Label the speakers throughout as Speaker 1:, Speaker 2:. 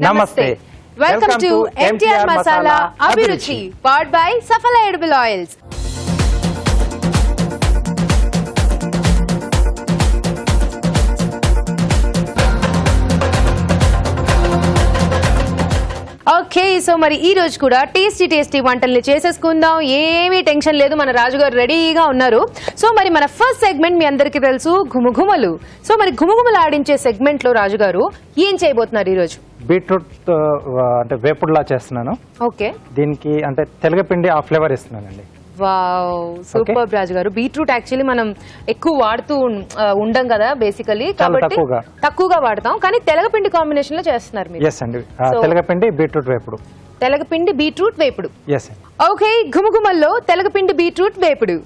Speaker 1: నమస్తే, welcome to MTR masala అభిరుచి, powered by సఫలా edible oils. Okay, so మరి ఈ రోజు కూడా టేస్టీ వంటల్ని చేసేసుకుందాం. ఏమీ టెన్షన్ లేదు, మన రాజుగారు రెడీగా ఉన్నారు. సో మరి మన ఫస్ట్ సెగ్మెంట్ మీ అందరికీ తెలుసు, ఘుమఘుమలు. సో మరి ఘుమఘుమలు ఆడించే సెగ్మెంట్ లో రాజుగారు ఏం చేయబోతున్నారు ఈ రోజు?
Speaker 2: బీట్రూట్ అంటే వేపుడులా చేస్తున్నాను.
Speaker 1: ఓకే,
Speaker 2: దీనికి అంటే తెలగపిండి ఆ ఫ్లేవర్ ఇస్తున్నానండి.
Speaker 1: వావ్, సూపర్ రాజుగారు. బీట్రూట్ యాక్చువల్లీ మనం ఎక్కువ వాడుతూ ఉండం కదా బేసికలీ, కాబట్టి తక్కువగా వాడతాం. కానీ తెలగపిండి కాంబినేషన్ లో చేస్తున్నారు మీరు.
Speaker 2: ఎస్ అండి, తెలగపిండి బీట్రూట్ వేపుడు.
Speaker 1: తెలగపిండి బీట్రూట్ వేపుడు.
Speaker 2: ఎస్.
Speaker 1: ఓకే, ఘుమఘుమల్లో తెలగపిండి బీట్రూట్ వేపుడు.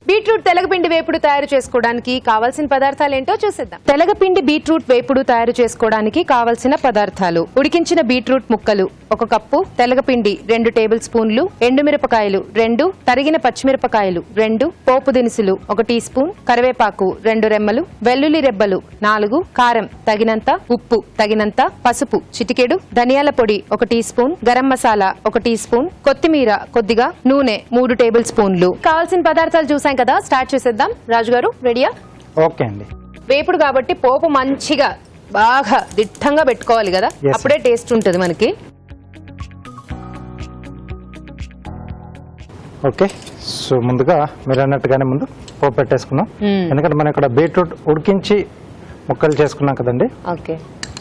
Speaker 1: బీట్రూట్ తెలగపిండి వేపుడు తయారు చేసుకోవడానికి కావాల్సిన పదార్థాలు ఏంటో చూసేద్దాం. తెలగపిండి బీట్రూట్ వేపుడు తయారు చేసుకోవడానికి కావలసిన పదార్థాలు: ఉడికించిన బీట్రూట్ ముక్కలు 1 కప్పు, తెలగపిండి 2 టేబుల్ స్పూన్లు, ఎండుమిరపకాయలు 2, తరిగిన పచ్చిమిరపకాయలు 2, పోపు దినుసులు 1 టీ స్పూన్, కరివేపాకు 2 రెమ్మలు, వెల్లుల్లి రెబ్బలు 4, కారం తగినంత, ఉప్పు తగినంత, పసుపు చిటికెడు, ధనియాల పొడి 1 teaspoon, garam masala 1 teaspoon, కొత్తిమీర కొద్దిగా, నూనె 3 టేబుల్ స్పూన్లు. కావాల్సిన పదార్థాలు చూసాం కదా, స్టార్ట్ చేసేద్దాం. రాజుగారు రెడీయా?
Speaker 2: ఓకే అండి.
Speaker 1: వేపుడు కాబట్టి పోపు మంచిగా బాగా దిట్టంగా పెట్టుకోవాలి కదా, అప్పుడే టేస్ట్ ఉంటుంది మనకి.
Speaker 2: ఓకే, సో ముందుగా మీరు అన్నట్టుగానే ముందు పోపు పెట్టేసుకున్నాం. ఎందుకంటే మనం ఇక్కడ బీట్రూట్ ఉడికించి ముక్కలు చేసుకున్నాం కదండి.
Speaker 1: ఓకే,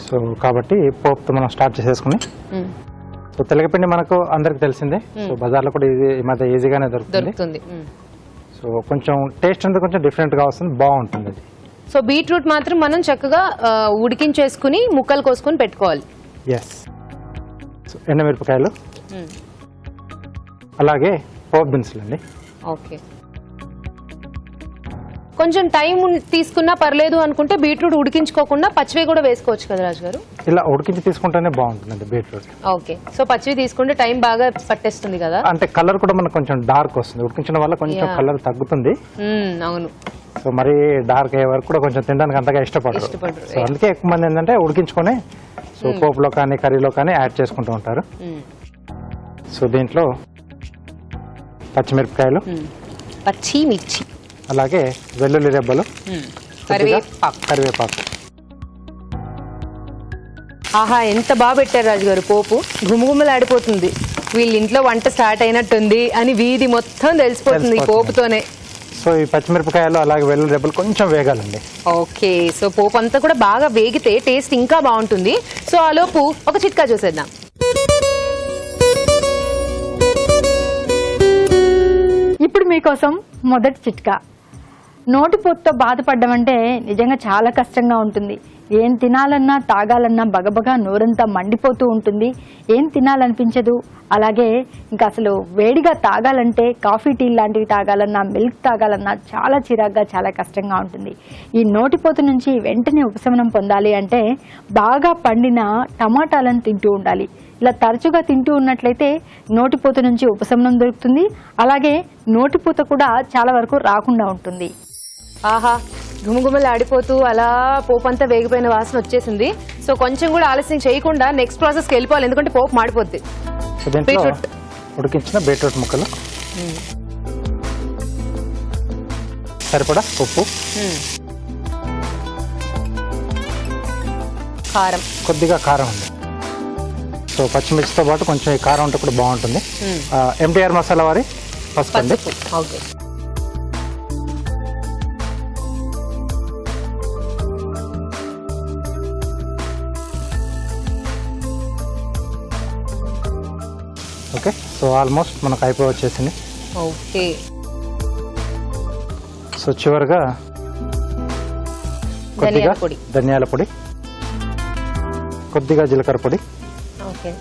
Speaker 2: సో కాబట్టి పోపుతో మనం స్టార్ట్ చేసేసుకుని, సో తెలగపిండి మనకు అందరికి తెలిసిందే. సో బజార్లో కూడా ఈ మధ్య ఈజీగానే దొరుకుతుంది. సో కొంచెం టేస్ట్ అంతా కొంచెం డిఫరెంట్ గా వస్తుంది, బాగుంటుంది అది.
Speaker 1: సో బీట్రూట్ మాత్రం మనం చక్కగా ఉడికించేసుకుని ముక్కలు కోసుకుని పెట్టుకోవాలి.
Speaker 2: ఎస్. సో ఎండుమిరపకాయలు, అలాగే పోపు దినుసులు అండి.
Speaker 1: ఓకే, కొంచెం టైం తీసుకున్నా పర్లేదు అనుకుంటే బీట్రూట్ ఉడికించుకోకుండా పచ్చివి కూడా వేసుకోవచ్చు కదా రాజుగారు?
Speaker 2: ఇలా ఉడికించి తీసుకుంటేనే బాగుంటుందండి బీట్రూట్.
Speaker 1: ఓకే, సో పచ్చివి తీసుకుంటే టైం బాగా పట్టేస్తుంది కదా, అంటే
Speaker 2: కలర్ కూడా మనకు కొంచెం డార్క్ వస్తుంది. ఉడికించడం వల్ల కొంచెం కలర్ తగ్గుతుంది.
Speaker 1: అవును.
Speaker 2: సో మరి డార్క్ అయ్యే వరకు కూడా కొంచెం తినడానికి అంతగా ఇష్టపడరు. సో అందుకే ఎక్కువ మంది ఏంటంటే ఉడికించుకొని సో పోపులో కానీ కర్రీలో కానీ యాడ్ చేసుకుంటూ ఉంటారు. సో దీంట్లో పచ్చిమిరపకాయలు,
Speaker 1: పచ్చిమిర్చి,
Speaker 2: అలాగే వెల్లుల్లి రెబ్బలు, కరివేపాకు.
Speaker 1: ఆహా, ఎంత బాగా పెట్టారు రాజుగారు పోపు. గుమగుమలు ఆడిపోతుంది. వీళ్ళ ఇంట్లో వంట స్టార్ట్ అయినట్టుంది అని వీధి మొత్తం తెలిసిపోతుంది ఈ పోపుతోనే.
Speaker 2: సో ఈ పచ్చిమిరపకాయలు అలాగే వెల్లుల్లి రెబ్బలు కొంచెం వేగాలండి.
Speaker 1: ఓకే, సో పోపు అంతా కూడా బాగా వేగితే టేస్ట్ ఇంకా బాగుంటుంది. సో ఆ లోపు ఒక చిట్కా చూసేద్దాం.
Speaker 3: ఇప్పుడు మీకోసం మొదటి చిట్కా. నోటిపోటుతో బాధపడ్డం అంటే నిజంగా చాలా కష్టంగా ఉంటుంది. ఏం తినాలన్నా తాగాలన్నా బగబగా నోరంతా మండిపోతూ ఉంటుంది, ఏం తినాలనిపించదు. అలాగే ఇంకా అసలు వేడిగా తాగాలంటే కాఫీ టీ లాంటివి తాగాలన్నా మిల్క్ తాగాలన్నా చాలా చిరాగ్గా చాలా కష్టంగా ఉంటుంది. ఈ నోటిపోటు నుంచి వెంటనే ఉపశమనం పొందాలి అంటే బాగా పండిన టమాటాలను తింటూ ఉండాలి. ఇలా తరచుగా తింటూ ఉన్నట్లయితే నోటిపోత నుంచి ఉపశమనం దొరుకుతుంది. అలాగే నోటిపూత కూడా చాలా వరకు రాకుండా ఉంటుంది.
Speaker 1: ఆహా, గుమగుమలు ఆడిపోతూ అలా పోపు అంతా వేగిపోయిన వాసన వచ్చేసింది. సో కొంచెం కూడా ఆలస్యం చేయకుండా నెక్స్ట్ ప్రాసెస్కి వెళ్ళిపోవాలి, ఎందుకంటే పోపు మాడిపోద్ది.
Speaker 2: ఉడికించిన బీట్రూట్ ముక్కలు, సరిపడా ఉప్పు,
Speaker 1: కారం,
Speaker 2: కొద్దిగా కారం ఉంది. సో పచ్చిమిర్చితో పాటు కొంచెం ఈ కారం ఉంటే కూడా బాగుంటుంది. MTR మసాలా వారి పసుపు అండి.
Speaker 1: ఓకే,
Speaker 2: ఓకే, సో ఆల్మోస్ట్ మనకు అయిపోయి వచ్చేసింది.
Speaker 1: ఓకే,
Speaker 2: సో చివరిగా కొద్దిగా ధనియాల పొడి, కొద్దిగా జీలకర్ర పొడి.
Speaker 1: ఓకే,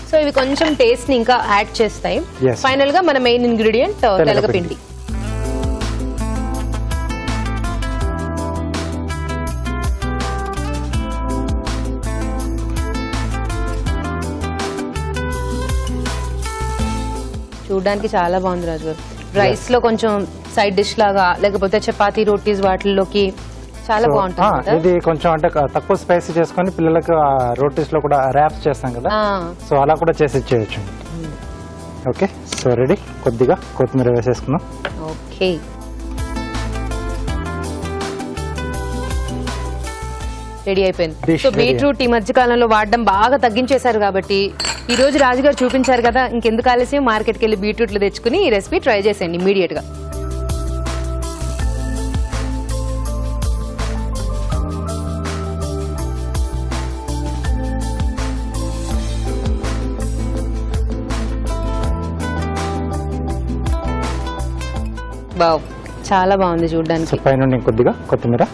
Speaker 1: సో ఇవి కొంచెం టేస్ట్ ని ఇంకా యాడ్ చేస్తాయి. ఫైనల్ గా మన మెయిన్ ఇంగ్రీడియంట్ తెలగపిండి. చూడడానికి చాలా బాగుంది రాజు గారు. రైస్ లో కొంచెం సైడ్ డిష్ లాగా, లేకపోతే చపాతీ రోటీస్ వాటిల్లోకి చాలా బాగుంటుంది కదా.
Speaker 2: ఇది కొంచెం అంటే తక్కువ స్పైసీ చేసుకొని పిల్లలకు రోటీస్ లో కూడా ర్యాప్స్ చేస్తాం కదా, సో అలా కూడా చేసి ఇచ్చేయచ్చు. Okay, so ready. కొద్దిగా కొత్తిమీర వేసేసుకున్నాం.
Speaker 1: ఓకే, రెడీ అయిపోయింది.
Speaker 2: Dish
Speaker 1: so
Speaker 2: ready.
Speaker 1: బీట్రూట్ ఈ మధ్య కాలంలో వాడడం బాగా తగ్గించేశారు కాబట్టి ఈ రోజు రాజుగారు చూపించారు కదా, ఇంకెందుకు ఆలస్యం, మార్కెట్కి వెళ్ళి బీట్రూట్లు తెచ్చుకుని ఈ రెసిపీ ట్రై చేసేయండి ఇమీడియట్ గా. వావ్, చాలా బాగుంది
Speaker 2: సో
Speaker 1: చూడడానికి.
Speaker 2: పైన కొద్దిగా కొత్తిమీర.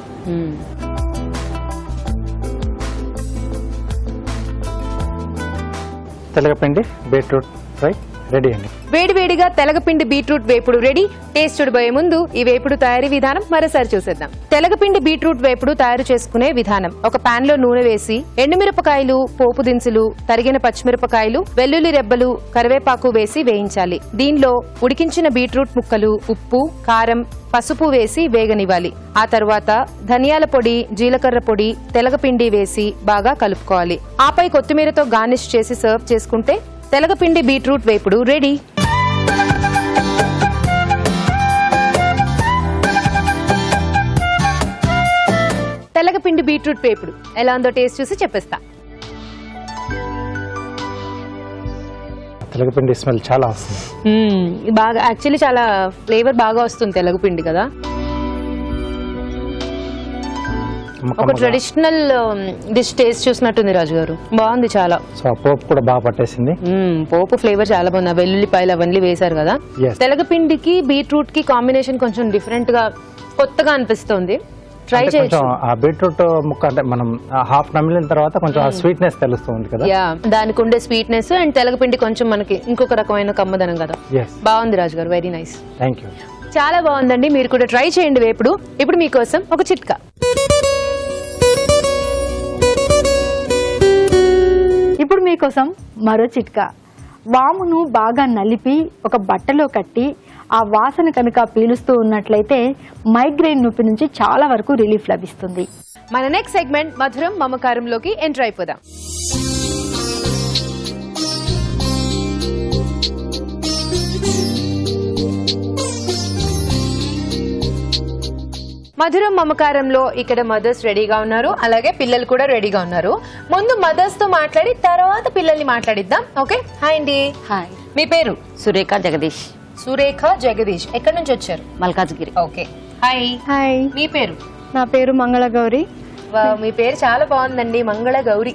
Speaker 2: తెలగపిండి బీట్రూట్ ఫ్రై రెడీ అండి.
Speaker 1: వేడివేడిగా తెలగపిండి బీట్రూట్ వేపుడు రెడీ. టేస్ట్ చూడబోయే ముందు ఈ వేపుడు తయారీ విధానం మరోసారి చూసేద్దాం. తెలగపిండి బీట్రూట్ వేపుడు తయారు చేసుకునే విధానం: ఒక పాన్ లో నూనె వేసి ఎండుమిరపకాయలు, పోపు దినుసులు, తరిగిన పచ్చిమిరపకాయలు, వెల్లుల్లి రెబ్బలు, కరివేపాకు వేసి వేయించాలి. దీనిలో ఉడికించిన బీట్రూట్ ముక్కలు, ఉప్పు, కారం, పసుపు వేసి వేగనివ్వాలి. ఆ తర్వాత ధనియాల పొడి, జీలకర్ర పొడి, తెలగపిండి వేసి బాగా కలుపుకోవాలి. ఆపై కొత్తిమీరతో గార్నిష్ చేసి సర్వ్ చేసుకుంటే తెలగపిండి బీట్రూట్ వేపుడు రెడీ. తెలగపిండి బీట్రూట్ వేపుడు ఎలా ఉందో టేస్ట్ చూసి చెప్పేస్తా.
Speaker 2: తెలగపిండి స్మెల్ చాలా వస్తుంది.
Speaker 1: బాగా యాక్చువల్లీ చాలా ఫ్లేవర్ బాగా వస్తుంది తెలగపిండి కదా. ఒక ట్రెడిషనల్ డిష్ టేస్ట్ చూసినట్టుంది రాజు గారు, బాగుంది చాలా.
Speaker 2: సో ఆ పోపు కూడా బాగా పట్టేసింది.
Speaker 1: పోపు ఫ్లేవర్ చాలా బాగుంది, వెల్లుల్లిపాయలు అవన్నీ వేశారు కదా.
Speaker 2: Yes.
Speaker 1: తెలగపిండికి బీట్రూట్ కి కాంబినేషన్ కొంచెం డిఫరెంట్ గా కొత్తగా అనిపిస్తుంది. ట్రై
Speaker 2: అంటే
Speaker 1: చేయొచ్చు.
Speaker 2: కొంచెం ఆ బీట్రూట్ ముక్క అంటే మనం హాఫ్ నమిలిన తర్వాత కొంచెం ఆ స్వీట్నెస్ తెలుస్తుంది కదా.
Speaker 1: యా, దానికి ఉండే స్వీట్నెస్ అండ్ తెలగపిండి కొంచెం మనకి ఇంకొక రకమైన కమ్మదనం కదా.
Speaker 2: ఎస్,
Speaker 1: బాగుంది రాజు గారు, వెరీ నైస్.
Speaker 2: Thank you.
Speaker 1: చాలా బాగుందండి, మీరు కూడా ట్రై చేయండి వేపుడు. ఇప్పుడు మీకోసం ఒక చిట్కా.
Speaker 3: ఇప్పుడు మీకోసం మరో చిట్కా. వామును బాగా నలిపి ఒక బట్టలో కట్టి ఆ వాసన కనుక పీలుస్తూ ఉన్నట్లయితే మైగ్రేన్ నొప్పి నుంచి చాలా వరకు రిలీఫ్ లభిస్తుంది.
Speaker 1: మన నెక్స్ట్ సెగ్మెంట్ మధురం మమకారంలోకి ఎంటర్ అయిపోదాం. మధురం మమకారంలో ఇక్కడ మదర్స్ రెడీగా ఉన్నారు, అలాగే పిల్లలు కూడా రెడీగా ఉన్నారు. ముందు మదర్స్ తో మాట్లాడి తర్వాత పిల్లల్ని మాట్లాడిద్దాం. ఓకే, హాయ్ అండి.
Speaker 4: హాయ్,
Speaker 1: మీ పేరు?
Speaker 4: సురేఖ జగదీష్,
Speaker 1: సురేఖ జగదీష్. ఎక్కడి నుంచి వచ్చారు?
Speaker 4: మల్కాజ్గిరి.
Speaker 1: Okay, hi.
Speaker 5: హాయ్,
Speaker 1: మీ పేరు?
Speaker 5: నా పేరు మంగళ గౌరి,
Speaker 1: వావ్, మీ పేరు చాలా బాగుందండి, మంగళ గౌరి.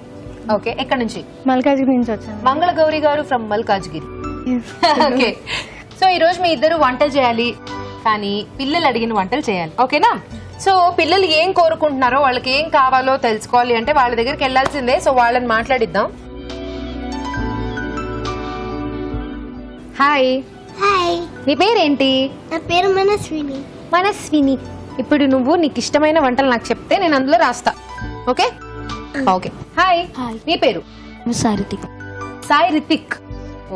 Speaker 1: ఓకే, ఎక్కడి నుంచి?
Speaker 5: మల్కాజ్గిరి నుంచి వచ్చాను.
Speaker 1: మంగళ గౌరి గారు ఫ్రమ్ మల్కాజ్గిరి. ఓకే, సో ఈ రోజు మీ ఇద్దరు వంటలు చేయాలి, కానీ పిల్లలు అడిగిన వంటలు చేయాలి. ఓకేనా? సో పిల్లలు ఏం కోరుకుంటున్నారో, వాళ్ళకి ఏం కావాలో తెలుసుకోవాలి అంటే వాళ్ళ దగ్గరికి వెళ్ళాల్సిందే. సో వాళ్ళని మాట్లాడిద్దాం. హాయ్.
Speaker 6: హాయ్,
Speaker 1: నీ పేరేంటి?
Speaker 6: నా పేరు మనస్విని.
Speaker 1: మనస్విని. ఇప్పుడు నువ్వు నీకు ఇష్టమైన వంటలు నాకు చెప్తే నేను అందులో రాస్తా. ఓకే? ఓకే. హాయ్.
Speaker 6: హాయ్.
Speaker 1: నీ పేరు?
Speaker 6: సారితి.
Speaker 1: సాయి రితిక్.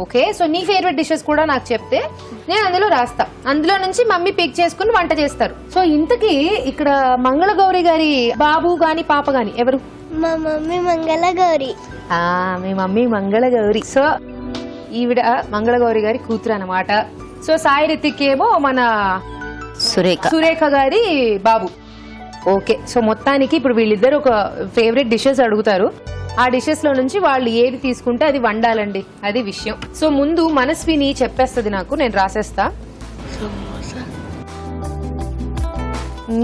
Speaker 1: ఓకే, సో నీ ఫేవరెట్ డిషెస్ కూడా నాకు చెప్తే నేను అందులో రాస్తా. అందులో నుంచి మమ్మీ పిక్ చేసుకుని వంట చేస్తారు. సో ఇంతకీ ఇక్కడ మంగళ గౌరి గారి బాబు గాని పాప గాని ఎవరు?
Speaker 6: మా మమ్మీ మంగళ గౌరి.
Speaker 1: మీ మమ్మీ మంగళ గౌరి. సో ఈవిడ మంగళ గౌరి గారి కూతురు అన్నమాట. సో సాయి రితిక్ ఏమో మన
Speaker 4: సురేఖ.
Speaker 1: సురేఖ గారి బాబు. ఓకే, సో మొత్తానికి ఇప్పుడు వీళ్ళిద్దరు ఒక ఫేవరెట్ డిషెస్ అడుగుతారు. ఆ డిషెస్ లో నుంచి వాళ్ళు ఏది తీసుకుంటే అది వండాలండి, అది విషయం. సో ముందు మనస్విని చెప్పేస్తుంది నాకు, నేను రాసేస్తా.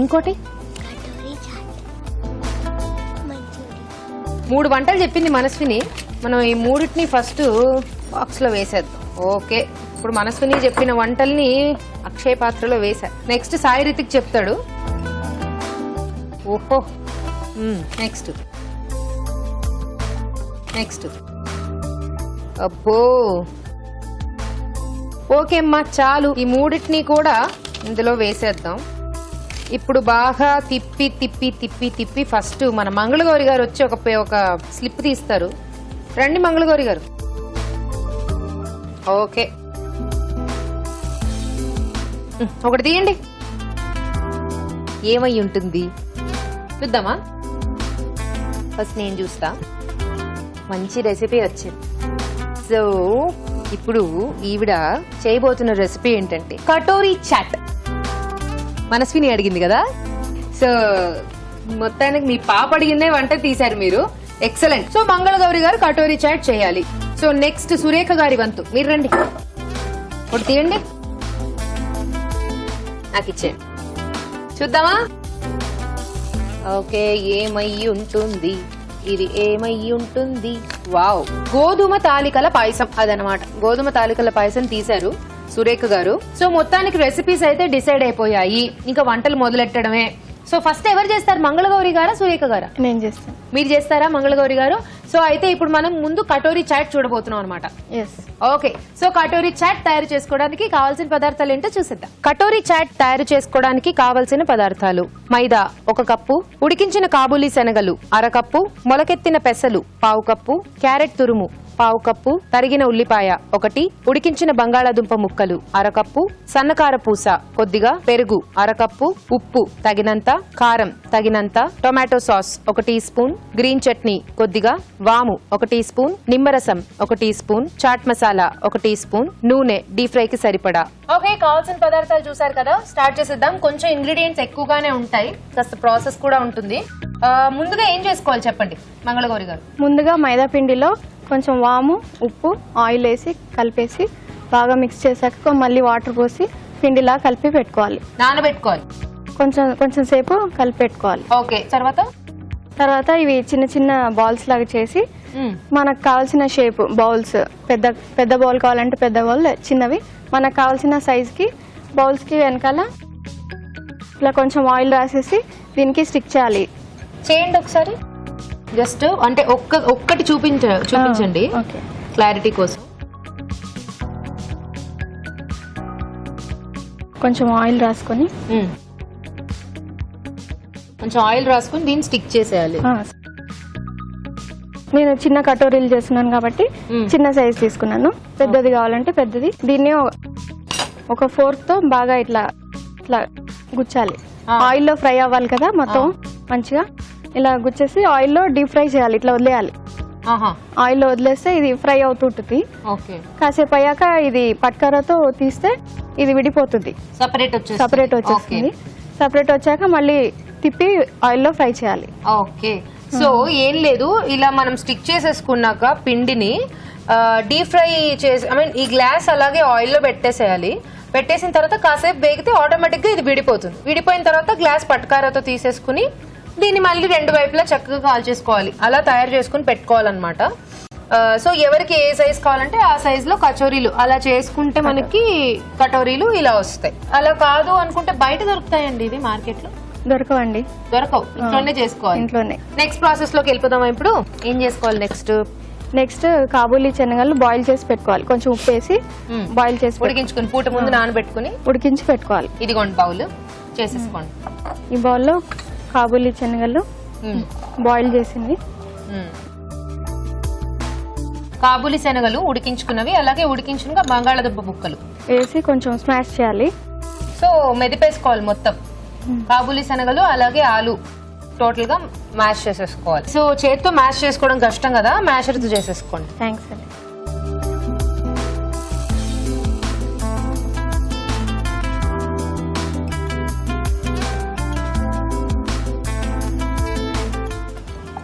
Speaker 1: ఇంకోటి 3 వంటలు చెప్పింది మనస్విని. మనం ఈ 3టిని ఫస్ట్ బాక్స్ లో వేసేద్దాం. ఓకే, ఇప్పుడు మనస్విని చెప్పిన వంటల్ని అక్షయ పాత్రలో వేసా. నెక్స్ట్ సాయి రితిక్ చెప్తాడు. ఓహో, నెక్స్ట్ అబ్బో. ఓకే అమ్మా, చాలు. ఈ 3టిని కూడా ఇందులో వేసేద్దాం. ఇప్పుడు బాగా తిప్పి తిప్పి తిప్పి తిప్పి ఫస్ట్ మన మంగళగౌరి గారు వచ్చి ఒక స్లిప్ తీస్తారు. రండి మంగళగౌరి గారు. ఓకే, ఒకటి తీయండి. ఏమై ఉంటుంది చూద్దామా? ఫస్ట్ నేను చూస్తా. మంచి రెసిపీ వచ్చింది. సో ఇప్పుడు ఈవిడ చేయబోతున్న రెసిపీ ఏంటంటే కటోరీ చాట్. మనస్విని అడిగింది కదా, సో మొత్తానికి మీ పాప అడిగిందే వంట తీశారు మీరు. ఎక్సలెంట్. సో మంగళగౌరి గారు కటోరీ చాట్ చేయాలి. సో నెక్స్ట్ సురేఖ గారి వంతు. మీరు రండి, ఒకటి తీయండి, నాకు ఇచ్చేయండి, చూద్దామా? ఓకే, ఏమై ఉంటుంది ఇది? ఏమై ఉంటుంది? వావ్, గోధుమ తాలికల పాయసం. అదనమాట, గోధుమ తాలికల పాయసం తీశారు సురేఖ గారు. సో మొత్తానికి రెసిపీస్ అయితే డిసైడ్ అయిపోయాయి, ఇంకా వంటలు మొదలెట్టడమే. సో ఫస్ట్ ఎవరు చేస్తారు, మంగళగౌరి గారా సురేఖ గారా?
Speaker 5: నేను చేస్తాను.
Speaker 1: మీరు చేస్తారా మంగళగౌరి గారు? సో అయితే ఇప్పుడు మనం ముందు కటోరీ చాట్ చూడబోతున్నాం అనమాట.
Speaker 5: Yes.
Speaker 1: Okay, so katori chaat తయారు చేసుకోవడానికి కావాల్సిన పదార్థాలు ఏంటో చూసేద్దాం. కటోరీ చాట్ తయారు చేసుకోవడానికి కావలసిన పదార్థాలు: మైదా 1 కప్పు, ఉడికించిన కాబూలీ శనగలు 1/2 కప్పు, మొలకెత్తిన పెసలు 1/4 కప్పు, క్యారెట్ తురుము 1/4 కప్పు, తరిగిన ఉల్లిపాయ 1, ఉడికించిన బంగాళాదుంప ముక్కలు 1/2 కప్పు, సన్నకార పూస కొద్దిగా, పెరుగు 1/2 కప్పు, ఉప్పు తగినంత, కారం తగినంత, tomato sauce 1 teaspoon, green chutney కొద్దిగా, వాము 1 టీ స్పూన్, నిమ్మరసం 1 teaspoon, chaat masala 1 teaspoon, నూనె డీప్ ఫ్రై కి సరిపడా. ఓకే, కావాల్సిన పదార్థాలు చూసారు కదా, స్టార్ట్ చేసేద్దాం. కొంచెం ఇంగ్రీడియంట్స్ ఎక్కువగానే ఉంటాయి, కాస్త ప్రాసెస్ కూడా ఉంటుంది. ముందుగా ఏం చేసుకోవాలి చెప్పండి మంగళగౌరి గారు?
Speaker 5: ముందుగా మైదా పిండిలో కొంచెం వాము, ఉప్పు, ఆయిల్ వేసి కలిపేసి బాగా మిక్స్ చేశాక మళ్ళీ వాటర్ పోసి పిండిలా కలిపి పెట్టుకోవాలి.
Speaker 1: నానబెట్టుకోవాలి.
Speaker 5: కొంచెం సేపు కలిపి పెట్టుకోవాలి.
Speaker 1: ఓకే, తర్వాత
Speaker 5: ఇవి చిన్న చిన్న బాల్స్ లాగా చేసి మనకు కావాల్సిన షేప్ బౌల్స్, పెద్ద బౌల్ కావాలంటే పెద్ద బౌల్, చిన్నవి మనకు కావాల్సిన సైజ్ కి బౌల్స్ కి వెనకాల ఇట్లా కొంచెం ఆయిల్ రాసేసి దీనికి స్టిక్ చేయాలి.
Speaker 1: చేయండి ఒకసారి, జస్ట్ అంటే ఒక్కటి చూపించండి
Speaker 5: ఓకే,
Speaker 1: క్లారిటీ కోసం.
Speaker 5: కొంచెం ఆయిల్ రాసుకొని
Speaker 1: దీన్ని స్టిక్ చేసేయాలి.
Speaker 5: నేను చిన్న కటోరీలు చేస్తున్నాను కాబట్టి చిన్న సైజ్ తీసుకున్నాను. పెద్దది కావాలంటే పెద్దది. దీన్ని ఒక ఫోర్క్ తో బాగా ఇట్లా గుచ్చాలి. ఆయిల్లో ఫ్రై అవ్వాలి కదా మొత్తం మంచిగా. ఇలా గుచ్చేసి ఆయిల్లో డీప్ ఫ్రై చేయాలి. ఇట్లా వదిలేయాలి. ఆయిల్లో వదిలేస్తే ఇది ఫ్రై అవుతుంటుంది. కాసేపు అయ్యాక ఇది పట్కరతో తీస్తే ఇది విడిపోతుంది, సపరేట్ వచ్చేస్తుంది. సపరేట్ వచ్చాక మళ్ళీ తిప్పి ఆయిల్లో ఫ్రై చేయాలి.
Speaker 1: ఓకే, సో ఏం లేదు, ఇలా మనం స్టిక్ చేసేసుకున్నాక పిండిని డీప్ ఫ్రై చేసి ఈ గ్లాస్ అలాగే ఆయిల్లో పెట్టేసేయాలి. పెట్టేసిన తర్వాత కాసేపు వేగితే ఆటోమేటిక్ గా ఇది విడిపోతుంది. విడిపోయిన తర్వాత గ్లాస్ పట్కారాతో తీసేసుకుని దీన్ని మళ్ళీ 2 వైపులా చక్కగా కాల్చేసుకోవాలి. అలా తయారు చేసుకుని పెట్టుకోవాలన్నమాట. సో ఎవరికి ఏ సైజ్ కావాలంటే ఆ సైజ్ లో కచోరీలు అలా చేసుకుంటే మనకి కటోరీలు ఇలా వస్తాయి. అలా కాదు అనుకుంటే బయట దొరుకుతాయండి ఇవి మార్కెట్ లో?
Speaker 5: దొరకవండి.
Speaker 1: దొరకవు, ఇంట్లోనే చేసుకోవాలి.
Speaker 5: ఇంట్లోనే.
Speaker 1: నెక్స్ట్ ప్రాసెస్ లోకి వెళ్ళిపోదాం. ఇప్పుడు ఏం చేసుకోవాలి
Speaker 5: నెక్స్ట్ కాబూలీ శనగలు బాయిల్ చేసి పెట్టుకోవాలి. కొంచెం ఉప్పు వేసి బాయిల్ చేసి
Speaker 1: ఉడికించుకుని పూట ముందు నానబెట్టుకుని
Speaker 5: ఉడికించి పెట్టుకోవాలి.
Speaker 1: ఇదిగోండి బౌల్ చేసేసుకోండి.
Speaker 5: ఈ బౌల్లో కాబూలీ శనగలు బాయిల్ చేసింది,
Speaker 1: కాబూలీ శనగలు ఉడికించుకున్నవి, అలాగే ఉడికించుకున్న బంగాళాదుంప ముక్కలు
Speaker 5: వేసి కొంచెం స్మాష్ చేయాలి.
Speaker 1: సో మెదిపేసుకోవాలి మొత్తం. కాబూలీ శనగలు అలాగే ఆలు టోటల్ గా మ్యాష్ చేసేసుకోవాలి. సో చేతితో మ్యాష్ చేసుకోవడం కష్టం కదా, మ్యాషర్ తో చేసేసుకోండి.
Speaker 5: థ్యాంక్స్ అండి.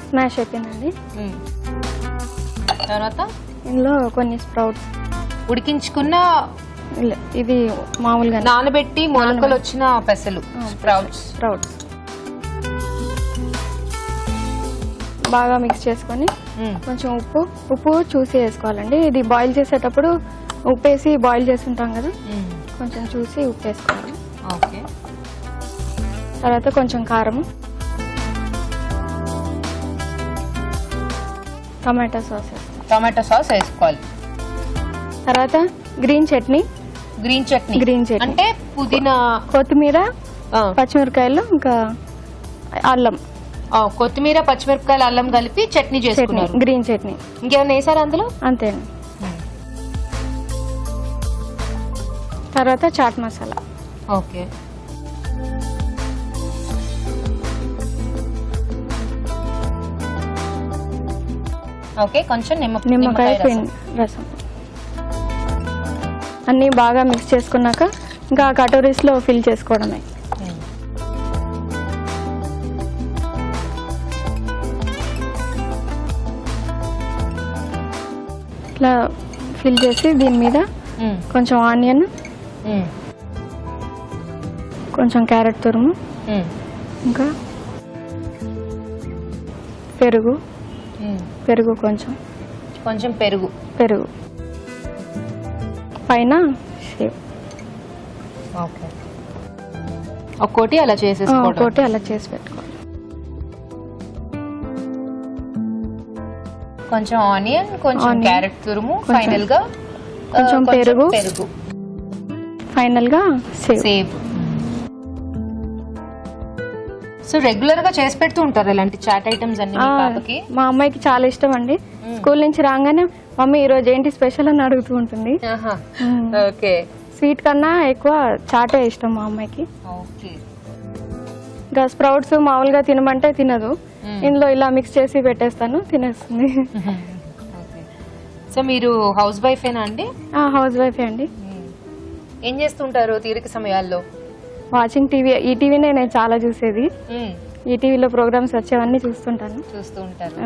Speaker 5: స్మాష్ అయిపోయిందండి.
Speaker 1: తర్వాత
Speaker 5: ఇందులో కొన్ని స్ప్రౌట్స్,
Speaker 1: ఉడికించుకున్న
Speaker 5: ఇది మామూలుగా
Speaker 1: నానబెట్టి మొలకలు వచ్చిన పెసలు, స్ప్రౌట్స్
Speaker 5: బాగా మిక్స్ చేసుకొని కొంచెం ఉప్పు చూసి వేసుకోవాలండి. ఇది బాయిల్ చేసేటప్పుడు ఉప్పు వేసి బాయిల్ చేస్తుంటాం కదా, కొంచెం చూసి ఉప్పు వేసుకోవాలి. తర్వాత కొంచెం కారం, టమాటో సాస్
Speaker 1: వేసుకోవాలి.
Speaker 5: తర్వాత గ్రీన్ చట్నీ
Speaker 1: అంటే పుదీనా,
Speaker 5: కొత్తిమీర, పచ్చిమిరకాయలు, ఇంకా అల్లం.
Speaker 1: కొత్తిమీర, పచ్చిమిరపకాయలు, అల్లం కలిపి చట్నీ చేసుకున్నారు.
Speaker 5: గ్రీన్ చట్నీ.
Speaker 1: ఇంకేమైనా వేసారు అందులో?
Speaker 5: అంతేనండి. తర్వాత చాట్ మసాలా.
Speaker 1: ఓకే. ఓకే, కొంచెం
Speaker 5: నిమ్మకాయ పిండి రసం అన్నీ బాగా మిక్స్ చేసుకున్నాక ఇంకా కటోరీస్లో ఫిల్ చేసుకోవడమే. ఇట్లా ఫిల్ చేసి దీని మీద కొంచెం ఆనియన్, కొంచెం క్యారెట్ తురుము, ఇంకా పెరుగు
Speaker 1: కొంచెం పెరుగు
Speaker 5: పైన షేప్.
Speaker 1: ఓకే, ఒక్కోటి అలా చేసేసుకోవడం.
Speaker 5: ఒకటి అలా చేసి పెట్టుకోవాలి.
Speaker 1: కొంచెం ఆనియన్, కొంచెం
Speaker 5: ఆనియన్,
Speaker 1: క్యారెట్ తురుము,
Speaker 5: కొంచెం-
Speaker 1: ఫైనల్ గా
Speaker 5: కొంచెం పెరుగు, ఫైనల్ గా సేవ్.
Speaker 1: సేవ్. సో రెగ్యులర్ గా చేసి పెడుతూ ఉంటారు ఇలాంటి చాట్ ఐటమ్స్ అన్ని మీ పాపకి?
Speaker 5: మా అమ్మాయికి చాలా ఇష్టం అండి. స్కూల్ నుంచి రాగానే మమ్మీ ఈ రోజు ఏంటి స్పెషల్ అని అడుగుతూ ఉంటుంది.
Speaker 1: ఓకే.
Speaker 5: స్వీట్ కన్నా ఎక్కువ చాటే ఇష్టం మా అమ్మాయికి.
Speaker 1: ఓకే.
Speaker 5: ఇంకా స్ప్రౌట్స్ మామూలుగా తినమంటే తినదు. ఇందులో ఇలా మిక్స్ చేసి పెట్టేస్తాను, తినేస్తుంది.
Speaker 1: సో మీరు హౌస్ వైఫేనా అండి?
Speaker 5: హౌస్ వైఫే అండి.
Speaker 1: ఏం చేస్తుంటారు తీరిక సమయాల్లో?
Speaker 5: Watching TV. ఈ టీవీనే నేను చాలా చూసేది. ఈ టీవీలో ప్రోగ్రామ్స్ వచ్చేవన్నీ చూస్తుంటాను.
Speaker 1: చూస్తూ ఉంటారు,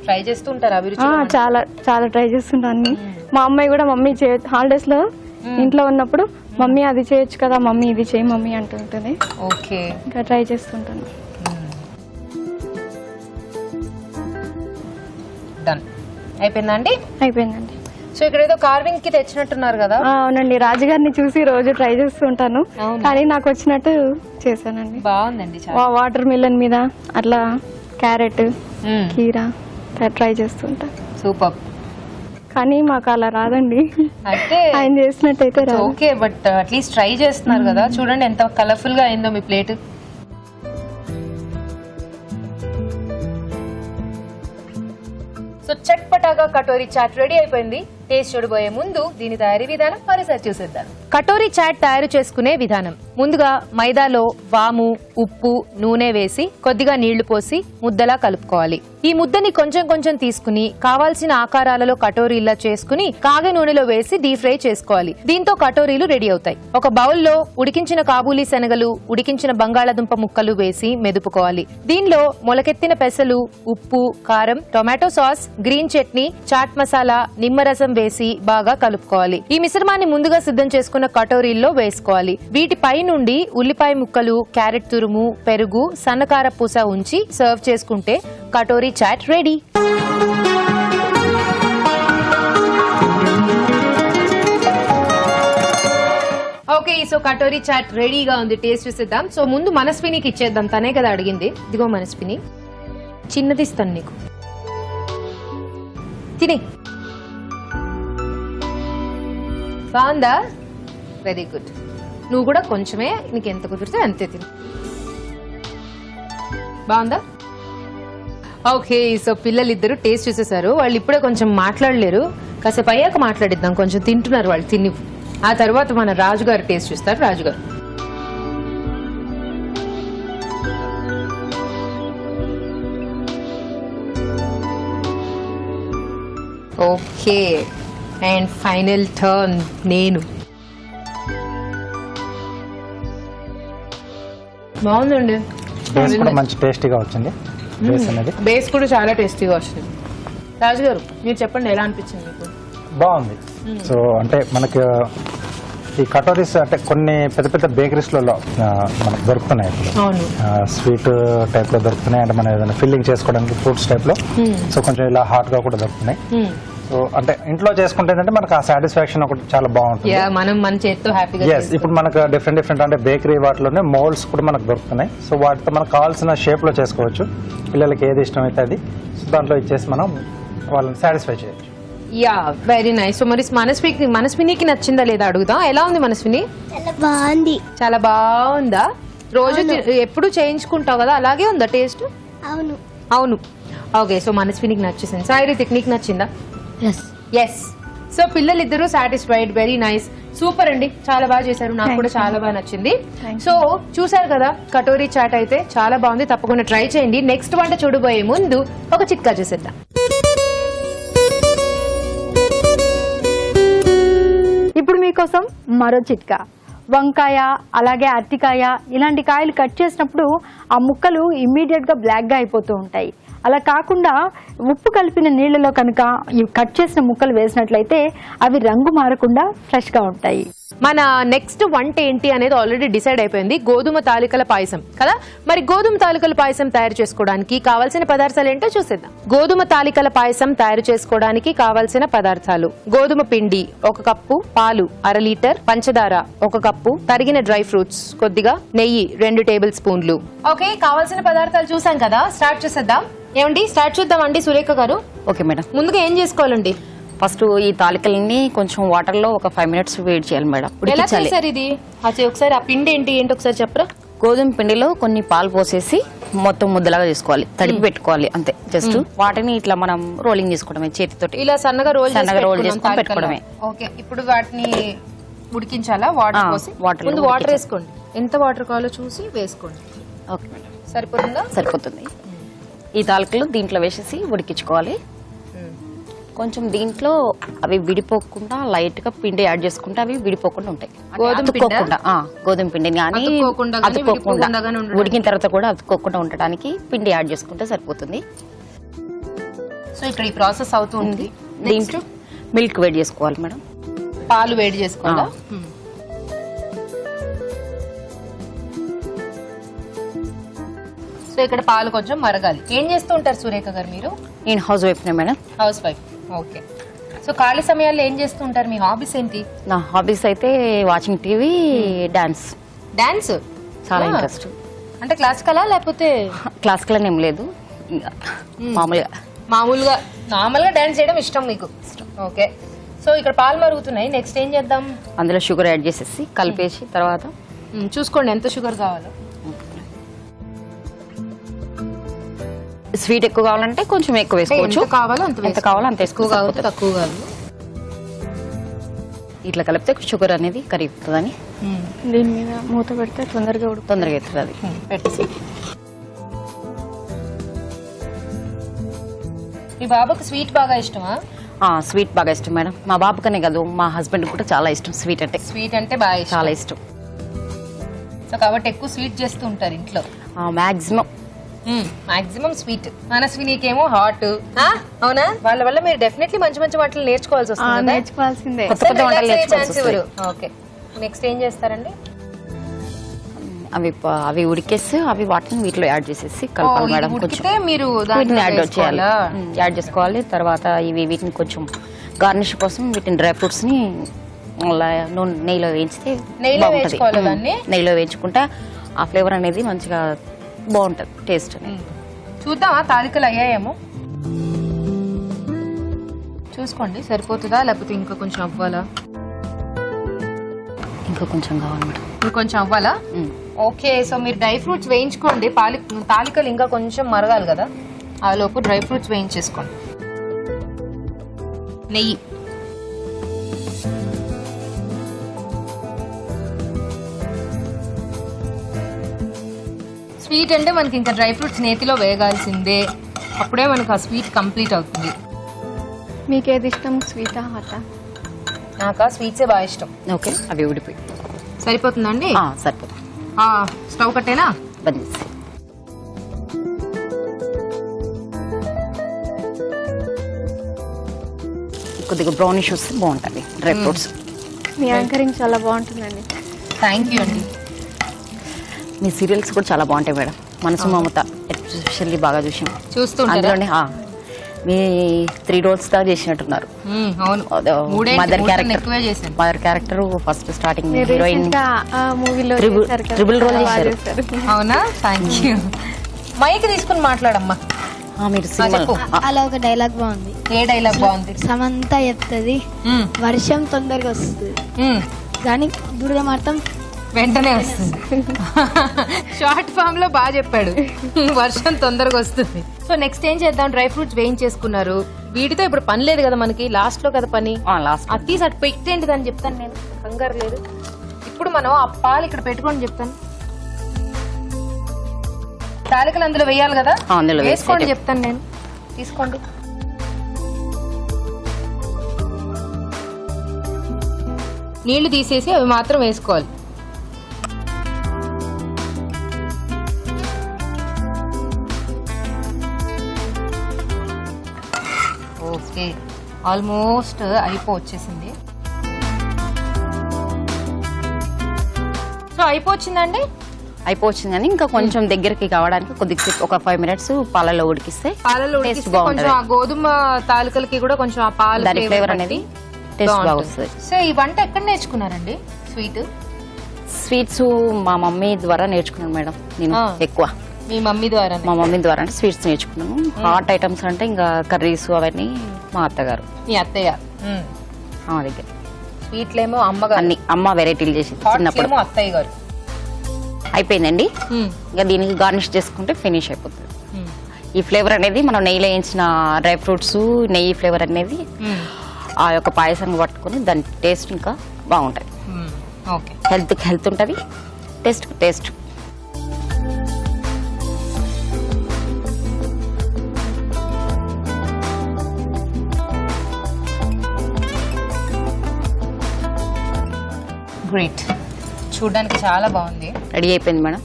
Speaker 1: ట్రై చేస్తూ ఉంటారు అభిరుచి?
Speaker 5: చాలా చాలా ట్రై చేస్తుంటాను అన్ని. మా అమ్మాయి కూడా మమ్మీ హాలిడేస్ లో ఇంట్లో ఉన్నప్పుడు మమ్మీ అది చేయొచ్చు కదా, మమ్మీ ఇది చేయి మమ్మీ అంటుంటుంది.
Speaker 1: ఓకే.
Speaker 5: ఇంకా ట్రై చేస్తుంటాను.
Speaker 1: డన్. అయిపోయిందా అండి?
Speaker 5: అయిపోయిందండి.
Speaker 1: సో ఇక్కడ ఏదో కార్వింగ్ కి తెచ్చినట్టున్నారు కదా?
Speaker 5: అవునండి, రాజుగారిని చూసి రోజు ట్రై చేస్తూ ఉంటాను, కానీ నాకు వచ్చినట్టు చేశానండి.
Speaker 1: బాగుందండి.
Speaker 5: వాటర్ మిలన్ మీద అట్లా క్యారెట్, కీరా ట్రై చేస్తుంటా.
Speaker 1: సూపర్.
Speaker 5: కానీ మాకు అలా రాదండి.
Speaker 1: అయితే
Speaker 5: ఆయన చేసినట్టయితే రాదు.
Speaker 1: ఓకే, బట్ అట్లీస్ట్ ట్రై చేస్తున్నారు కదా. చూడండి ఎంత కలర్ఫుల్ గా అయిందో మీ ప్లేట్. సో చట్పటాగా కటోరీ చాట్ రెడీ అయిపోయింది. టేస్ట్ చూడబోయే ముందు దీని తయారీ విధానం మరోసారి చూసేద్దాం. కటోరీ చాట్ తయారు చేసుకునే విధానం. ముందుగా మైదాలో వాము, ఉప్పు, నూనె వేసి కొద్దిగా నీళ్లు పోసి ముద్దలా కలుపుకోవాలి. ఈ ముద్దని కొంచెం కొంచెం తీసుకుని కావాల్సిన ఆకారాలలో కటోరీలా చేసుకుని కాగే నూనెలో వేసి డీప్ ఫ్రై చేసుకోవాలి. దీంతో కటోరీలు రెడీ అవుతాయి. ఒక బౌల్లో ఉడికించిన కాబూలీ శనగలు, ఉడికించిన బంగాళాదుంప ముక్కలు వేసి మెదుపుకోవాలి. దీనిలో మొలకెత్తిన పెసలు, ఉప్పు, కారం, tomato sauce, green chutney, chaat masala, నిమ్మరసం వేసి బాగా కలుపుకోవాలి. ఈ మిశ్రమాన్ని ముందుగా సిద్ధం చేసుకున్న కటోరీల్లో వేసుకోవాలి. వీటిపై నుండి ఉల్లిపాయ ముక్కలు, క్యారెట్ తురుము, పెరుగు, సన్నకార పూస ఉంచి సర్వ్ చేసుకుంటే katori chaat ready. Okay, so katori chaat రెడీగా ఉంది. టేస్ట్ చూసేద్దాం. సో ముందు మనస్వినికి ఇచ్చేద్దాం, తనే కదా అడిగింది. ఇదిగో మనస్విని, చిన్నది ఇస్తాను నీకు, తినే. బాగుందా? Very good. నువ్వు కూడా కొంచెమే, నీకు ఎంత కుదిరితే అంతే తిను. బాగుందా? ఓకే, సో పిల్లలిద్దరూ టేస్ట్ చూసేసారు. వాళ్ళు ఇప్పుడే కొంచెం మాట్లాడలేరు, కాసేపు అయ్యాక మాట్లాడిద్దాం. కొంచెం తింటున్నారు వాళ్ళు, తిని ఆ తర్వాత మన రాజుగారు టేస్ట్ చూస్తారు. రాజుగారు, ఓకే. అండ్ ఫైనల్ టర్న్ నేను. బాగుందండి.
Speaker 2: బేస్ కూడా మంచి టేస్టీగా వచ్చింది. బేస్ అనేది
Speaker 1: బేస్ కూడా చాలా టేస్టీగా వచ్చింది. రాజుగారు మీరు చెప్పండి, ఎలా అనిపించింది మీకు?
Speaker 2: బాగుంది. సో అంటే మనకి ఈ కటోరీస్ అంటే కొన్ని పెద్ద పెద్ద బేకరీస్లలో మనకు దొరుకుతున్నాయి ఇప్పుడు. స్వీట్ టైప్ లో దొరుకుతున్నాయి, అంటే మనం ఏదైనా ఫిల్లింగ్ చేసుకోవడానికి ఫ్రూట్స్ టైప్ లో. సో కొంచెం ఇలా హాట్ గా కూడా దొరుకుతున్నాయి. సో అంటే ఇంట్లో చేసుకుంటే ఏంటంటే మనకు ఆ సాటిస్ఫాక్షన్ ఒకటి చాలా బాగుంటుంది.
Speaker 1: మనం మన చేతితో హ్యాపీగా.
Speaker 2: ఎస్, ఇప్పుడు మనకు డిఫరెంట్ డిఫరెంట్ అంటే బేకరీ వాటిలోనే మోల్డ్స్ కూడా మనకు దొరుకుతున్నాయి. సో వాటితో మనకు కావాల్సిన షేప్ లో చేసుకోవచ్చు. పిల్లలకి ఏది ఇష్టం అయితే అది దాంట్లో ఇచ్చేసి మనం వాళ్ళని సాటిస్ఫై చేయొచ్చు.
Speaker 1: Yeah, very nice. సో మరి మనస్వినికి నచ్చిందా లేదా అడుగుదాం. ఎలా ఉంది మనస్విని?
Speaker 6: చాలా బాగుంది.
Speaker 1: చాలా బాగుందా? రోజు ఎప్పుడు చేయించుకుంటావు కదా, అలాగే ఉందా టేస్ట్?
Speaker 6: అవును.
Speaker 1: అవును. ఓకే, సో మనస్వినికి నచ్చేసింది. సాయి రితిక్, నీకు నచ్చిందా? ఎస్. సో పిల్లలిద్దరూ సాటిస్ఫైడ్, వెరీ నైస్, సూపర్ అండి, చాలా బాగా చేశారు, నాకు కూడా చాలా బాగా నచ్చింది. సో చూసారు కదా కటోరీ చాట్ అయితే చాలా బాగుంది, తప్పకుండా ట్రై చేయండి. నెక్స్ట్ వంట చూడబోయే ముందు ఒక చిట్కా చేసేద్దాం.
Speaker 3: ఇప్పుడు మీకోసం మరో చిట్కా. వంకాయ అలాగే అరటికాయ ఇలాంటి కాయలు కట్ చేసినప్పుడు ఆ ముక్కలు ఇమ్మీడియట్ గా బ్లాక్ గా అయిపోతూ ఉంటాయి. అలా కాకుండా ఉప్పు కలిపిన నీళ్లలో కనుక ఈ కట్ చేసిన ముక్కలు వేసినట్లయితే అవి రంగు మారకుండా ఫ్రెష్ గా ఉంటాయి.
Speaker 1: మన నెక్స్ట్ వంట ఏంటి అనేది ఆల్రెడీ డిసైడ్ అయిపోయింది, గోధుమ తాలికల పాయసం కదా. మరి గోధుమ తాలికల పాయసం తయారు చేసుకోవడానికి కావాల్సిన పదార్థాలు ఏంటో చూసేద్దాం. గోధుమ తాలికల పాయసం తయారు చేసుకోవడానికి కావాల్సిన పదార్థాలు: గోధుమ పిండి 1 కప్పు, పాలు 1/2 లీటర్, పంచదార 1 కప్పు, తరిగిన డ్రై ఫ్రూట్స్ కొద్దిగా, నెయ్యి 2 టేబుల్ స్పూన్లు. ఓకే, కావాల్సిన పదార్థాలు చూసాం కదా, స్టార్ట్ చేసేద్దాం. ఏమండి స్టార్ట్ చేద్దామండి సురేఖ గారు?
Speaker 4: Okay madam.
Speaker 1: ముందుగా ఏం చేసుకోవాలండి?
Speaker 4: ఫస్ట్ ఈ తాలికల్ని కొంచెం వాటర్ లో ఒక 5 minutes వేడి చేయాలి మేడం.
Speaker 1: ఎలా
Speaker 4: ఉడికించాలి.
Speaker 1: చేశారు ఇది? ఒకసారి ఆ పిండి ఏంటి ఒకసారి చెప్పరా?
Speaker 4: గోధుమ పిండిలో కొన్ని పాలు పోసేసి మొత్తం ముద్దలాగా చేసుకోవాలి, తడిపి పెట్టుకోవాలి అంతే. జస్ట్ వాటిని ఇట్లా మనం రోలింగ్ చేసుకోవడమే చేతితోటి.
Speaker 1: ఇలా సన్నగా రోల్
Speaker 4: చేసుకొని పెట్టుకోవడమే.
Speaker 1: ఓకే, ఇప్పుడు వాటిని ఉడికించాలా? వాటర్ పోసి
Speaker 4: వాటర్
Speaker 1: ముందు వాటర్ వేసుకోండి, ఎంత వాటర్ కావాలో చూసి వేసుకోండి.
Speaker 4: ఓకే మేడం,
Speaker 1: సరిపోతుందా?
Speaker 4: సరిపోతుంది. ఈ తాలికలు దీంట్లో వేసేసి ఉడికించుకోవాలి. కొంచెం దీంట్లో అవి విడిపోకుండా లైట్ గా పిండి యాడ్ చేసుకుంటే అవి విడిపోకుండా ఉంటాయి. గోధుమ పిండిని కానీ అతుక్కోకుండా ఉడికిన తర్వాత కూడా అతుక్కోకుండా ఉండడానికి పిండి యాడ్ చేసుకుంటే సరిపోతుంది.
Speaker 1: సో ఇక్కడ ఈ ప్రాసెస్ అవుతూ ఉంది.
Speaker 4: దీంట్లో మిల్క్ వేడి చేసుకోవాలి మేడం.
Speaker 1: పాలు వేడి చేసుకోవాలా? సో ఇక్కడ పాలు కొంచెం మరగాలి. ఏం చేస్తూ ఉంటారు సురేఖ గారు మీరు?
Speaker 4: నేను house wife madam.
Speaker 1: House wife. Okay, so ఖాళీ సమయాల్లో ఏం చేస్తూ ఉంటారు? మీ హాబీస్ ఏంటి?
Speaker 4: నా హాబీస్ అయితే వాచింగ్ టీవీ, డాన్స్.
Speaker 1: డాన్స్
Speaker 4: చాలా ఇంట్రెస్ట్.
Speaker 1: అంటే క్లాసికలా లేకపోతే?
Speaker 4: క్లాసికల్ అని ఏం లేదు,
Speaker 1: మామూలుగా నార్మల్గా డాన్స్ చేయడం ఇష్టం మీకు? ఓకే, సో ఇక్కడ పాలు మరుగుతున్నాయి, నెక్స్ట్ ఏం చేద్దాం?
Speaker 4: అందులో షుగర్ యాడ్ చేసేసి కలిపేసి తర్వాత
Speaker 1: చూసుకోండి ఎంత షుగర్ కావాలో.
Speaker 4: స్వీట్ ఎక్కువ కావాలంటే కొంచెం ఎక్కువ వేసుకోవచ్చు,
Speaker 1: ఎంత కావాలో అంత
Speaker 4: ఎక్కువ
Speaker 1: కావాలి, తక్కువ కాదు.
Speaker 4: ఇట్లా కలిపితే షుగర్ అనేది కరిగిపోతుందని
Speaker 5: దీని మీద మూత పెడితే తొందరగా
Speaker 4: అవుతుంది అది.
Speaker 1: పెట్టేసి మీ బాబుకి స్వీట్ బాగా ఇష్టమా?
Speaker 4: స్వీట్ బాగా ఇష్టం మేడం. మా బాబుకనే కాదు మా హస్బెండ్ కూడా చాలా ఇష్టం స్వీట్ అంటే.
Speaker 1: స్వీట్ అంటే బాగా ఇష్టం,
Speaker 4: చాలా ఇష్టం.
Speaker 1: సో కాబట్టి ఎక్కువ స్వీట్ చేస్తూ ఉంటారు ఇంట్లో? Maximum sweet. మనస్వినికేమో హాట్. అవునా? వాళ్ళ వల్ల మీరు డెఫినెట్లీ మంచి మంచి వంటలు నేర్చుకోవాల్సి వస్తుంది.
Speaker 5: నేర్చుకోవాల్సిందే.
Speaker 4: కొత్త కొత్త వంటలు నేర్చుకోవాలి.
Speaker 1: ఓకే, నెక్స్ట్ ఏం చేస్తారండి?
Speaker 4: అవి ఉడికేసి అవి వాటిని వీటిలో యాడ్ చేసేసి కలపాలి మేడం. కొంచెం
Speaker 1: మీరు
Speaker 4: వీటిని యాడ్ చేసుకోవాలి. తర్వాత వీటిని కొంచెం గార్నిష్ కోసం వీటిని డ్రై ఫ్రూట్స్ ని నెయ్యిలో వేయించితే బాగుంటుంది. నెయ్యిలో వేయించుకుంటే ఆ ఫ్లేవర్ అనేది మంచిగా బాగుంటది, టేస్ట్.
Speaker 1: చూద్దామా తాలికలు అయ్యాయేమో, చూసుకోండి సరిపోతుందా లేకపోతే ఇంకా కొంచెం అవ్వాలా?
Speaker 4: ఇంకా కొంచెం కావాలి మేడం.
Speaker 1: ఇంకొంచెం అవ్వాలా? ఓకే, సో మీరు డ్రై ఫ్రూట్స్ వేయించుకోండి. తాలికలు ఇంకా కొంచెం మరగాలి కదా, ఆ లోపు డ్రై ఫ్రూట్స్ వేయించేసుకోండి. నెయ్యి, స్వీట్ అంటే మనకి ఇంకా డ్రై ఫ్రూట్స్ నేతిలో వేగాల్సిందే, అప్పుడే మనకు ఆ స్వీట్ కంప్లీట్ అవుతుంది.
Speaker 5: మీకేది ఇష్టం, స్వీటా హాటా?
Speaker 1: నాకు స్వీట్సే బాగా ఇష్టం.
Speaker 4: ఓకే, అవి ఉడిపోయి
Speaker 1: సరిపోతుందండి?
Speaker 4: సరిపోతుంది.
Speaker 1: స్టవ్ కట్టేనా?
Speaker 4: బంద్ చేసి కొద్దిగా బ్రౌనిష్ వస్తే బాగుంటుంది డ్రై ఫ్రూట్స్.
Speaker 5: మీ యాంకరింగ్ చాలా బాగుంటుందండి.
Speaker 1: థ్యాంక్ యూ అండి.
Speaker 4: మీ సీరియల్స్ కూడా చాలా బాగుంటాయి మేడం. మనసు మమత ఎస్పెషల్లీ బాగా చూసాం. అందులోనే మీ 3 roles దాకా చేసినట్టున్నారు. Mother character first starting heroine
Speaker 5: మూవీలో
Speaker 4: ట్రిపుల్ రోల్ చేశారు.
Speaker 1: అవునా? Thank you. మైక్ తీసుకుని మాట్లాడమ్మా.
Speaker 4: మీరు సినిమా
Speaker 6: అలా ఒక డైలాగ్ బాగుంది.
Speaker 1: ఏ డైలాగ్ బాగుంది?
Speaker 6: సమంత చెప్తుంది వర్షం తొందరగా వస్తుంది కానీ దుర్గ మాత్రం
Speaker 1: వెంటనే వస్తుంది. షార్ట్ ఫామ్ లో బాగా చెప్పాడు, వర్షం తొందరగా వస్తుంది. సో నెక్స్ట్ ఏం చేద్దాం? డ్రై ఫ్రూట్స్ వేయించేసుకున్నారు. వీటితో ఇప్పుడు పని లేదు కదా మనకి, లాస్ట్ లో కదా పని.
Speaker 4: లాస్ట్
Speaker 1: అది తీసి అటు పెట్టేంటి అని చెప్తాను నేను, కంగారు లేదు. ఇప్పుడు మనం ఆ పాలు ఇక్కడ పెట్టుకోండి చెప్తాను. తాలికలు అందులో వేయాలి కదా,
Speaker 4: అందులో
Speaker 1: వేసుకోండి చెప్తాను నేను. తీసుకోండి. నీళ్లు తీసేసి అవి మాత్రం వేసుకోవాలి. ఓకే, ఆల్మోస్ట్ అయిపోవచ్చేసింది. సో అయిపోవచ్చిందండి.
Speaker 4: అయిపోవచ్చింది కానీ ఇంకా కొంచెం దగ్గరికి కావడానికి కొద్దిగా ఒక 5 minutes పాలలో ఉడికిస్తే
Speaker 1: పాలలో
Speaker 4: టేస్ట్
Speaker 1: కొంచెం
Speaker 4: బాగుంటుంది.
Speaker 1: ఆ గోధుమ తాలికలకి కూడా కొంచెం ఆ పాలు
Speaker 4: దాని ఫ్లేవర్ అనేది టేస్ట్ బాగా వస్తుంది.
Speaker 1: సో ఈ వంట ఎక్కడ నేర్చుకున్నారండి?
Speaker 4: స్వీట్స్ మా మమ్మీ ద్వారా నేర్చుకున్నాను మేడం. నేను ఎక్కువ
Speaker 1: మీ మమ్మీ ద్వారా.
Speaker 4: మా మమ్మీ ద్వారా అంటే స్వీట్స్ నేర్చుకున్నాను. హాట్ ఐటమ్స్ అంటే ఇంకా కర్రీస్ అవన్నీ మా అత్తగారు.
Speaker 1: మీ అత్తయ్య
Speaker 4: మా దగ్గర
Speaker 1: స్వీట్లేమో అమ్మగారు,
Speaker 4: అన్ని అమ్మ వెరైటీలు చేసి చిన్నప్పుడు.
Speaker 1: ఏమో అత్తయ్య గారు.
Speaker 4: అయిపోయిందండి. ఇంకా దీనికి గార్నిష్ చేసుకుంటే ఫినిష్ అయిపోతుంది. ఈ ఫ్లేవర్ అనేది మనం నెయ్యిలో వేయించిన డ్రై ఫ్రూట్స్, నెయ్యి ఫ్లేవర్ అనేది ఆ యొక్క పాయసాన్ని పట్టుకుని దాని టేస్ట్ ఇంకా బాగుంటుంది.
Speaker 1: ఓకే,
Speaker 4: హెల్త్ ఉంటుంది, టేస్ట్.
Speaker 1: గ్రేట్. చూడడానికి చాలా బాగుంది.
Speaker 4: రెడీ అయిపోయింది మేడం.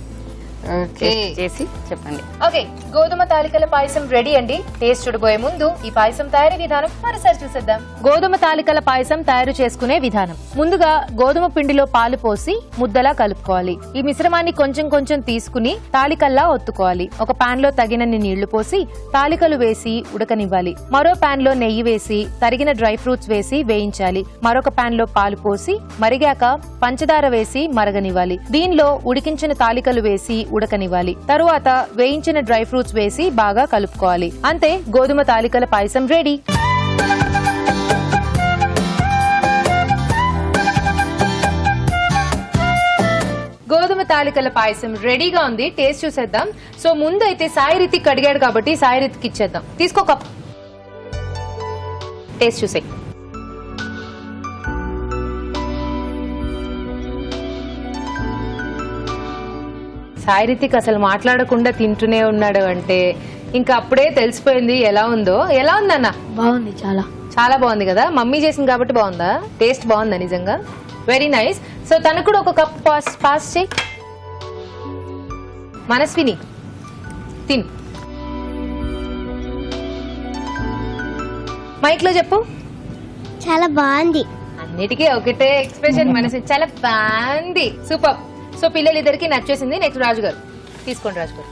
Speaker 1: ఓకే,
Speaker 4: చేసి చెప్పండి.
Speaker 1: ఓకే, గోధుమ తాలికల పాయసం రెడీ అండి. టేస్ట్ చూడబోయే ముందు ఈ పాయసం తయారీ విధానం మరోసారి చూసేద్దాం. గోధుమ తాలికల పాయసం తయారు చేసుకునే విధానం. ముందుగా గోధుమ పిండిలో పాలు పోసి ముద్దలా కలుపుకోవాలి. ఈ మిశ్రమాన్ని కొంచెం కొంచెం తీసుకుని తాలికల్లా ఒత్తుకోవాలి. ఒక పాన్ లో తగినన్ని నీళ్లు పోసి తాలికలు వేసి ఉడకనివ్వాలి. మరో పాన్ లో నెయ్యి వేసి తరిగిన డ్రై ఫ్రూట్స్ వేసి వేయించాలి. మరొక పాన్ లో పాలు పోసి మరిగాక పంచదార వేసి మరగనివ్వాలి. దీనిలో ఉడికించిన తాలికలు వేసి ఉడకనివ్వాలి. తరువాత వేయించిన డ్రై ఫ్రూట్స్ వేసి బాగా కలుపుకోవాలి. అంతే, గోధుమ తాలికల పాయసం రెడీ. గోధుమ తాలికల పాయసం రెడీగా ఉంది. టేస్ట్ చూసేద్దాం. సో ముందు అయితే సాయి రితిక్ అడిగాడు కాబట్టి సాయి రితిక్ ఇచ్చేద్దాం. తీసుకో కప్, టేస్ట్ చూసే. సాయి రితిక్ అసలు మాట్లాడకుండా తింటూనే ఉన్నాడు అంటే ఇంకా అప్పుడే తెలిసిపోయింది ఎలా ఉందో. ఎలా ఉందన్న?
Speaker 6: బాగుంది, చాలా
Speaker 1: చాలా బాగుంది కదా. మమ్మీ చేసింది కాబట్టి బాగుందా? టేస్ట్ బాగుందా నిజంగా? Very nice. సో తనకు కూడా ఒక కప్ పాస్ చేయి. మనస్విని తిను. మైక్ లో చెప్పు.
Speaker 6: చాలా బాగుంది.
Speaker 1: అన్నిటికీ ఒకటే ఎక్స్ప్రెషన్. మనసు చాలా బాగుంది. సూపర్. సో పిల్లలిద్దరికి నచ్చేసింది. నెక్స్ట్ రాజు గారు తీసుకోండి. రాజు గారు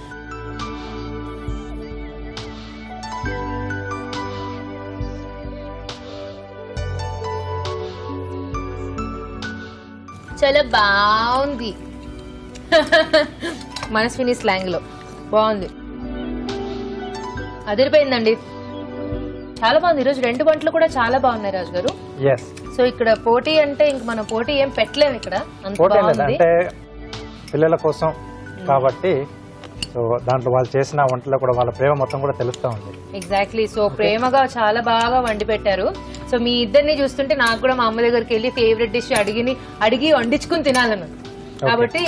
Speaker 1: చాలా బాగుంది. మనస్విని స్లాంగ్ లో బాగుంది, అదిరిపోయిందండి. చాలా బాగుంది. ఈరోజు 2 వంటలు కూడా చాలా బాగున్నాయి రాజు గారు. సో ఇక్కడ పోటీ అంటే ఇంక మనం పోటీ ఏం పెట్టలేము ఇక్కడ. అంత బాగుంది.
Speaker 2: అంటే పిల్లల కోసం కాబట్టి సో దాంట్లో వాళ్ళు చేసిన వంటలో కూడా వాళ్ళ ప్రేమ మొత్తం కూడా తెలుస్తూ ఉంది.
Speaker 1: ఎగ్జాక్ట్లీ. సో ప్రేమగా చాలా బాగా వండి పెట్టారు. సో మీ ఇద్దరిని చూస్తుంటే నాకు కూడా మా అమ్మ దగ్గరికి వెళ్ళి ఫేవరెట్ డిష్ అడిగి వండించుకుని తినాలను. కాబట్టి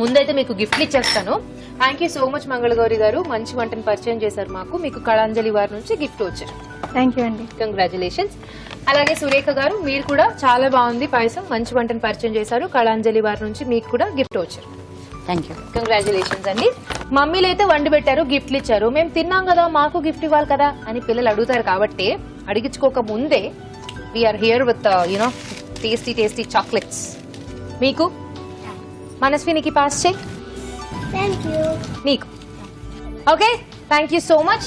Speaker 1: ముందైతే మీకు గిఫ్ట్లు ఇచ్చేస్తాను. Thank you so much Mangala Gauri గారు, మంచి వంటను పరిచయం చేశారు మాకు. మీకు కళాంజలి వారి నుంచి గిఫ్ట్ వచ్చారు.
Speaker 5: థ్యాంక్ యూ అండి.
Speaker 1: కంగ్రాచులేషన్స్. అలాగే సురేఖ గారు, మీరు కూడా చాలా బాగుంది పాయసం, మంచి వంటను పరిచయం చేశారు. కళాంజలి వారి నుంచి మీకు కూడా గిఫ్ట్ వచ్చారు.
Speaker 4: Thank you.
Speaker 1: కంగ్రాచులేషన్స్ అండి. మమ్మీలు అయితే వండి పెట్టారు, గిఫ్ట్లు ఇచ్చారు. మేము తిన్నాం కదా, మాకు గిఫ్ట్ ఇవ్వాలి కదా అని పిల్లలు అడుగుతారు. కాబట్టి అడిగించుకోక ముందే we're here with you know tasty chocolates. మీకు మనస్వినికి పాస్ చేయి. నీకు okay. Thank you so much.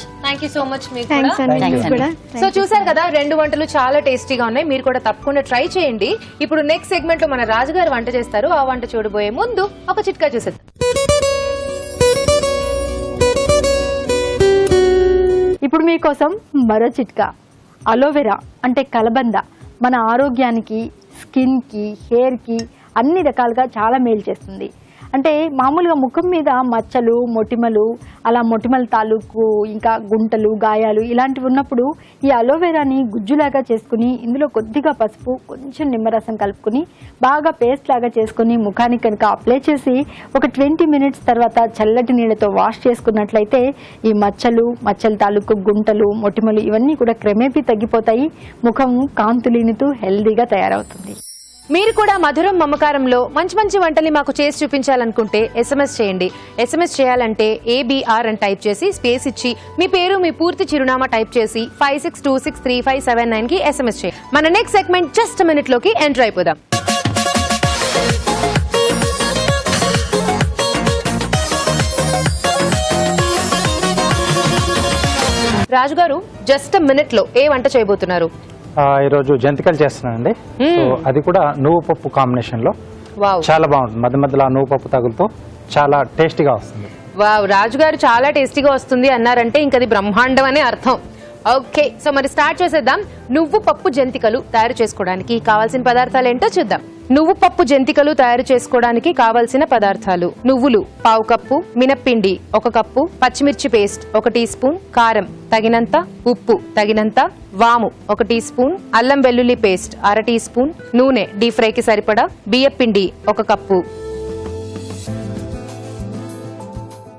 Speaker 1: మీకు
Speaker 5: థ్యాంక్స్ అండి.
Speaker 4: Thanks
Speaker 5: మీకు కూడా.
Speaker 1: సో చూసారు కదా, 2 వంటలు చాలా టేస్టీగా ఉన్నాయి. మీరు కూడా తప్పకుండా ట్రై చేయండి. ఇప్పుడు నెక్స్ట్ సెగ్మెంట్ లో మన రాజుగారు వంట చేస్తారు. ఆ వంట చూడబోయే ముందు ఒక చిట్కా చూసేద్దాం.
Speaker 3: ఇప్పుడు మీకోసం మరో చిట్కా. అలోవెరా అంటే కలబంద మన ఆరోగ్యానికి, స్కిన్కి, హెయిర్కి అన్ని రకాలుగా చాలా మేలు చేస్తుంది. అంటే మామూలుగా ముఖం మీద మచ్చలు మొటిమలు అలా మొటిమల తాలూకు ఇంకా గుంటలు గాయాలు ఇలాంటివి ఉన్నప్పుడు ఈ అలోవెరాని గుజ్జులాగా చేసుకుని ఇందులో కొద్దిగా పసుపు కొంచెం నిమ్మరసం కలుపుకుని బాగా పేస్ట్ లాగా చేసుకుని ముఖానికి కనుక అప్లై చేసి ఒక 20 మినిట్స్ తర్వాత చల్లటి నీళ్ళతో వాష్ చేసుకున్నట్లయితే ఈ మచ్చల తాలూకు గుంటలు మొటిమలు ఇవన్నీ కూడా క్రమేపీ తగ్గిపోతాయి. ముఖం కాంతులీనుతూ హెల్దీగా తయారవుతుంది.
Speaker 1: మీరు కూడా మధురం మమకారంలో మంచి మంచి వంటలు మాకు చేసి చూపించాలనుకుంటే SMS చేయండి. SMS చేయాలంటే ABR అని టైప్ చేసి స్పేస్ ఇచ్చి మీ పేరు మీ పూర్తి చిరునామా టైప్ చేసి 56263579 కి SMS చేయండి. మన నెక్స్ట్ సెగ్మెంట్ జస్ట్ మినిట్ లోకి ఎంటర్ అయిపోదాం. రాజుగారు జస్ట్ మినిట్ లో ఏ వంట చేయబోతున్నారు?
Speaker 2: ఈరోజు జంతికలు చేస్తున్నానండి. సో అది కూడా నువ్వు పప్పు కాంబినేషన్ లో
Speaker 1: వావ్,
Speaker 2: చాలా బాగుంటుంది. మధ్య మధ్యలో ఆ నువ్వు పప్పు తగులుతూ చాలా టేస్టీగా వస్తుంది.
Speaker 1: వావ్, రాజుగారు చాలా టేస్టీగా వస్తుంది అన్నారంటే ఇంక అది బ్రహ్మాండం అనే అర్థం. ఓకే, సో మరి స్టార్ట్ చేసేద్దాం. నువ్వు పప్పు జంతికలు తయారు చేసుకోవడానికి కావాల్సిన పదార్థాలు ఏంటో చూద్దాం. నువ్వు పప్పు జంతికలు తయారు చేసుకోవడానికి కావలసిన పదార్థాలు: నువ్వులు 1/2 కప్పు, మినప్పిండి 1 కప్పు, పచ్చిమిర్చి పేస్ట్ 1 టీ స్పూన్, కారం తగినంత, ఉప్పు తగినంత, వాము 1 టీ స్పూన్, అల్లం వెల్లుల్లి పేస్ట్ 1/2 టీ స్పూన్, నూనె డీప్ ఫ్రైకి సరిపడా, బియ్యపిండి 1 కప్పు.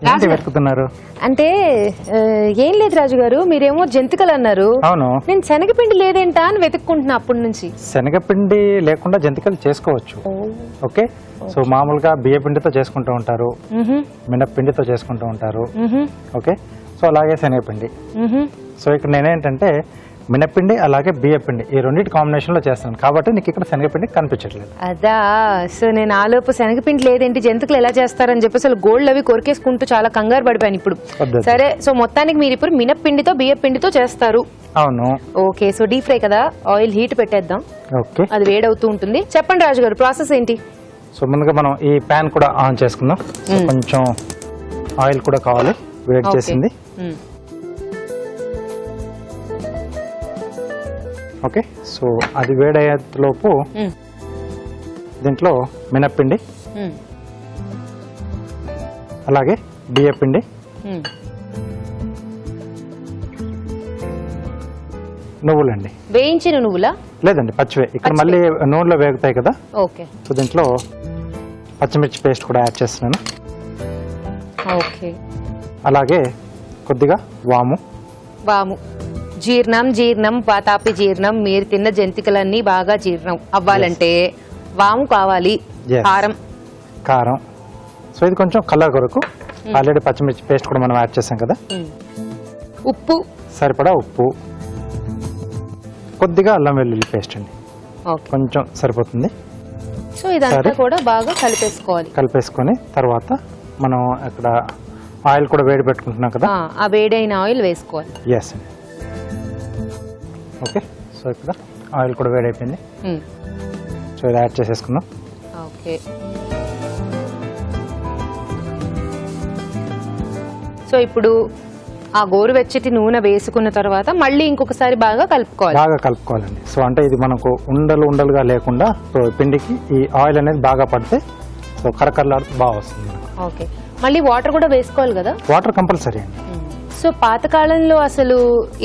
Speaker 2: ఏంటి వెతుకుతున్నారు?
Speaker 1: అంటే ఏం లేదు రాజుగారు, మీరేమో జంతికలు అన్నారు.
Speaker 2: అవును,
Speaker 1: నేను శనగపిండి లేదేంటా అని వెతుక్కుంటున్నా అప్పటి నుంచి.
Speaker 2: శనగపిండి లేకుండా జంతికలు చేసుకోవచ్చు. ఓకే, సో మామూలుగా బియ్య పిండితో చేసుకుంటూ ఉంటారు, మినప్పిండితో చేసుకుంటూ ఉంటారు. ఓకే, సో అలాగే శనగపిండి. సో ఇక్కడ నేనేంటంటే మినప్పిండి అలాగే బియ్యపిండి ఈ రెండింటి కాంబినేషన్ లో చేస్తాను కాబట్టి నీకు ఇక్కడ శనగపిండి కనిపించట్లేదు.
Speaker 1: అదా, సో నేను ఆలోపు శనగపిండి లేదేంటి జంతికలు ఎలా చేస్తారని చెప్పేసి అసలు గోల్డ్ అవి కొరికేసుకుంటూ చాలా కంగారు పడిపోయాను ఇప్పుడు. సరే, సో మొత్తానికి మీరు ఇప్పుడు మినప్పిండితో బియ్యపిండితో చేస్తారు.
Speaker 2: అవును.
Speaker 1: ఓకే, సో డీప్ ఫ్రై కదా, ఆయిల్ హీట్ పెట్టేద్దాం.
Speaker 2: ఓకే,
Speaker 1: అది వేడవుతూ ఉంటుంది. చెప్పండి రాజుగారు, ప్రాసెస్ ఏంటి?
Speaker 2: సో ముందుగా మనం ఈ ప్యాన్ కూడా ఆన్ చేసుకుందాం. కొంచెం ఆయిల్ కూడా కావాలి, వేడి చేసింది. ఓకే, సో అది వేడయ్యేలోపు దీంట్లో మినప్పిండి అలాగే బియ్యపిండి, నువ్వులండి.
Speaker 1: వేయించిన నువ్వులా?
Speaker 2: లేదండి, పచ్చివే. ఇక్కడ మళ్ళీ నూనెలో వేగుతాయి కదా.
Speaker 1: ఓకే,
Speaker 2: సో దీంట్లో పచ్చిమిర్చి పేస్ట్ కూడా యాడ్ చేస్తున్నాను.
Speaker 1: ఓకే,
Speaker 2: అలాగే కొద్దిగా వాము.
Speaker 1: వాము జీర్ణం వాతాపి జీర్ణం. మీరు తిన్న జంతికలన్నీ బాగా జీర్ణం అవ్వాలంటే వాము కావాలి.
Speaker 2: Yes. కారం. సో ఇది కొంచెం కలర్ కొరకు ఆల్రెడీ పచ్చిమిర్చి పేస్ట్ కూడా మనం యాడ్ చేసాం కదా.
Speaker 1: ఉప్పు
Speaker 2: సరిపడా ఉప్పు, కొద్దిగా అల్లం వెల్లుల్లి పేస్ట్ అండి, కొంచెం సరిపోతుంది.
Speaker 1: సో ఇదంతా కూడా బాగా కలిపేసుకొని
Speaker 2: తర్వాత మనం ఇక్కడ ఆయిల్ కూడా వేడి పెట్టుకుంటున్నాం కదా,
Speaker 1: ఆ వేడైన ఆయిల్ వేసుకోవాలి.
Speaker 2: ఎస్ అండి. ఓకే, సో ఇక్కడ ఆయిల్ కూడా వేడైపోయింది. సో ఇది యాడ్ చేసేసుకుందాం.
Speaker 1: ఓకే, సో ఇప్పుడు ఆ గోరువెచ్చటి నూనె వేసుకున్న తర్వాత మళ్ళీ ఇంకొకసారి బాగా కలుపుకోవాలండి. సో అంటే ఇది మనకు ఉండలుగా లేకుండా సో పిండికి ఈ ఆయిల్ అనేది బాగా పడితే సో కరకరలాడుతూ బాగా వస్తుంది. ఓకే, మళ్ళీ వాటర్ కూడా వేసుకోవాలి కదా?
Speaker 2: వాటర్ కంపల్సరీ అండి.
Speaker 1: సో పాతకాలంలో అసలు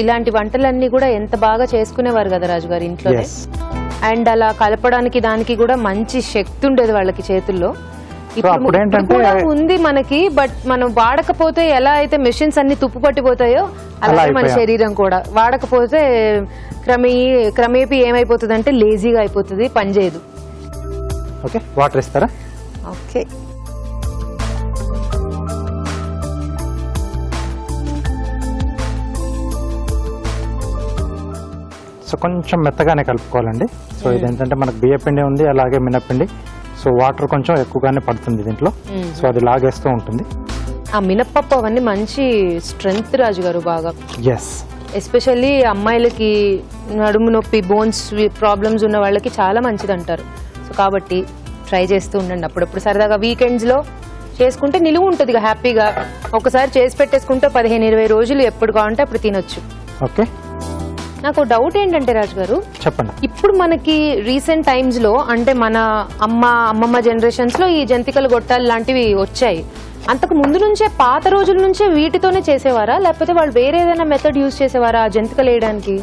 Speaker 1: ఇలాంటి వంటలన్నీ కూడా ఎంత బాగా చేసుకునేవారు కదా రాజుగారు ఇంట్లో. అండ్ అలా కలపడానికి దానికి కూడా మంచి శక్తి ఉండేది వాళ్ళకి చేతుల్లో. ఇప్పుడు కూడా ఉంది మనకి, బట్ మనం వాడకపోతే ఎలా అయితే మెషిన్స్ అన్ని తుప్పు పట్టిపోతాయో అలాగే మన శరీరం కూడా వాడకపోతే క్రమేపీ ఏమైపోతుంది అంటే లేజీగా అయిపోతుంది, పనిచేయదు.
Speaker 2: ఓకే, వాటర్ ఇస్తారా?
Speaker 1: ఓకే,
Speaker 2: సో కొంచెం మెత్తగానే కలుపుకోవాలండి. సో ఇదేంటంటే మనకు బియ్యపిండి ఉంది అలాగే మినప్పిండి, సో వాటర్ కొంచెం ఎక్కువగానే పడుతుంది దీంట్లో. సో అది లాగేస్తూ ఉంటుంది.
Speaker 1: ఆ మినప్పప్పు అవన్నీ మంచి స్ట్రెంగ్త్ రాజుగారు బాగా.
Speaker 2: ఎస్,
Speaker 1: ఎస్పెషల్లీ అమ్మాయిలకి నడుము నొప్పి, బోన్స్ ప్రాబ్లమ్స్ ఉన్న వాళ్ళకి చాలా మంచిది అంటారు. సో కాబట్టి ట్రై చేస్తూ ఉండండి అప్పుడప్పుడు సరదాగా. వీకెండ్స్ లో చేసుకుంటే నిలువ ఉంటుంది హ్యాపీగా. ఒకసారి చేసి పెట్టేసుకుంటే 15-20 రోజులు ఎప్పుడు కావాలంటే అప్పుడు తినొచ్చు.
Speaker 2: ఓకే,
Speaker 1: నాకు డౌట్ ఏంటంటే రాజు గారు,
Speaker 2: చెప్పండి.
Speaker 1: ఇప్పుడు మనకి రీసెంట్ టైమ్స్ లో అంటే మన అమ్మమ్మ జనరేషన్స్ లో ఈ జంతికలు గొట్టాలు లాంటివి వచ్చాయి. అంతకు ముందు నుంచే పాత రోజుల నుంచే వీటితోనే చేసేవారా, లేకపోతే వాళ్ళు వేరే ఏదైనా మెథడ్ యూజ్ చేసేవారా జంతికలు వేయడానికి?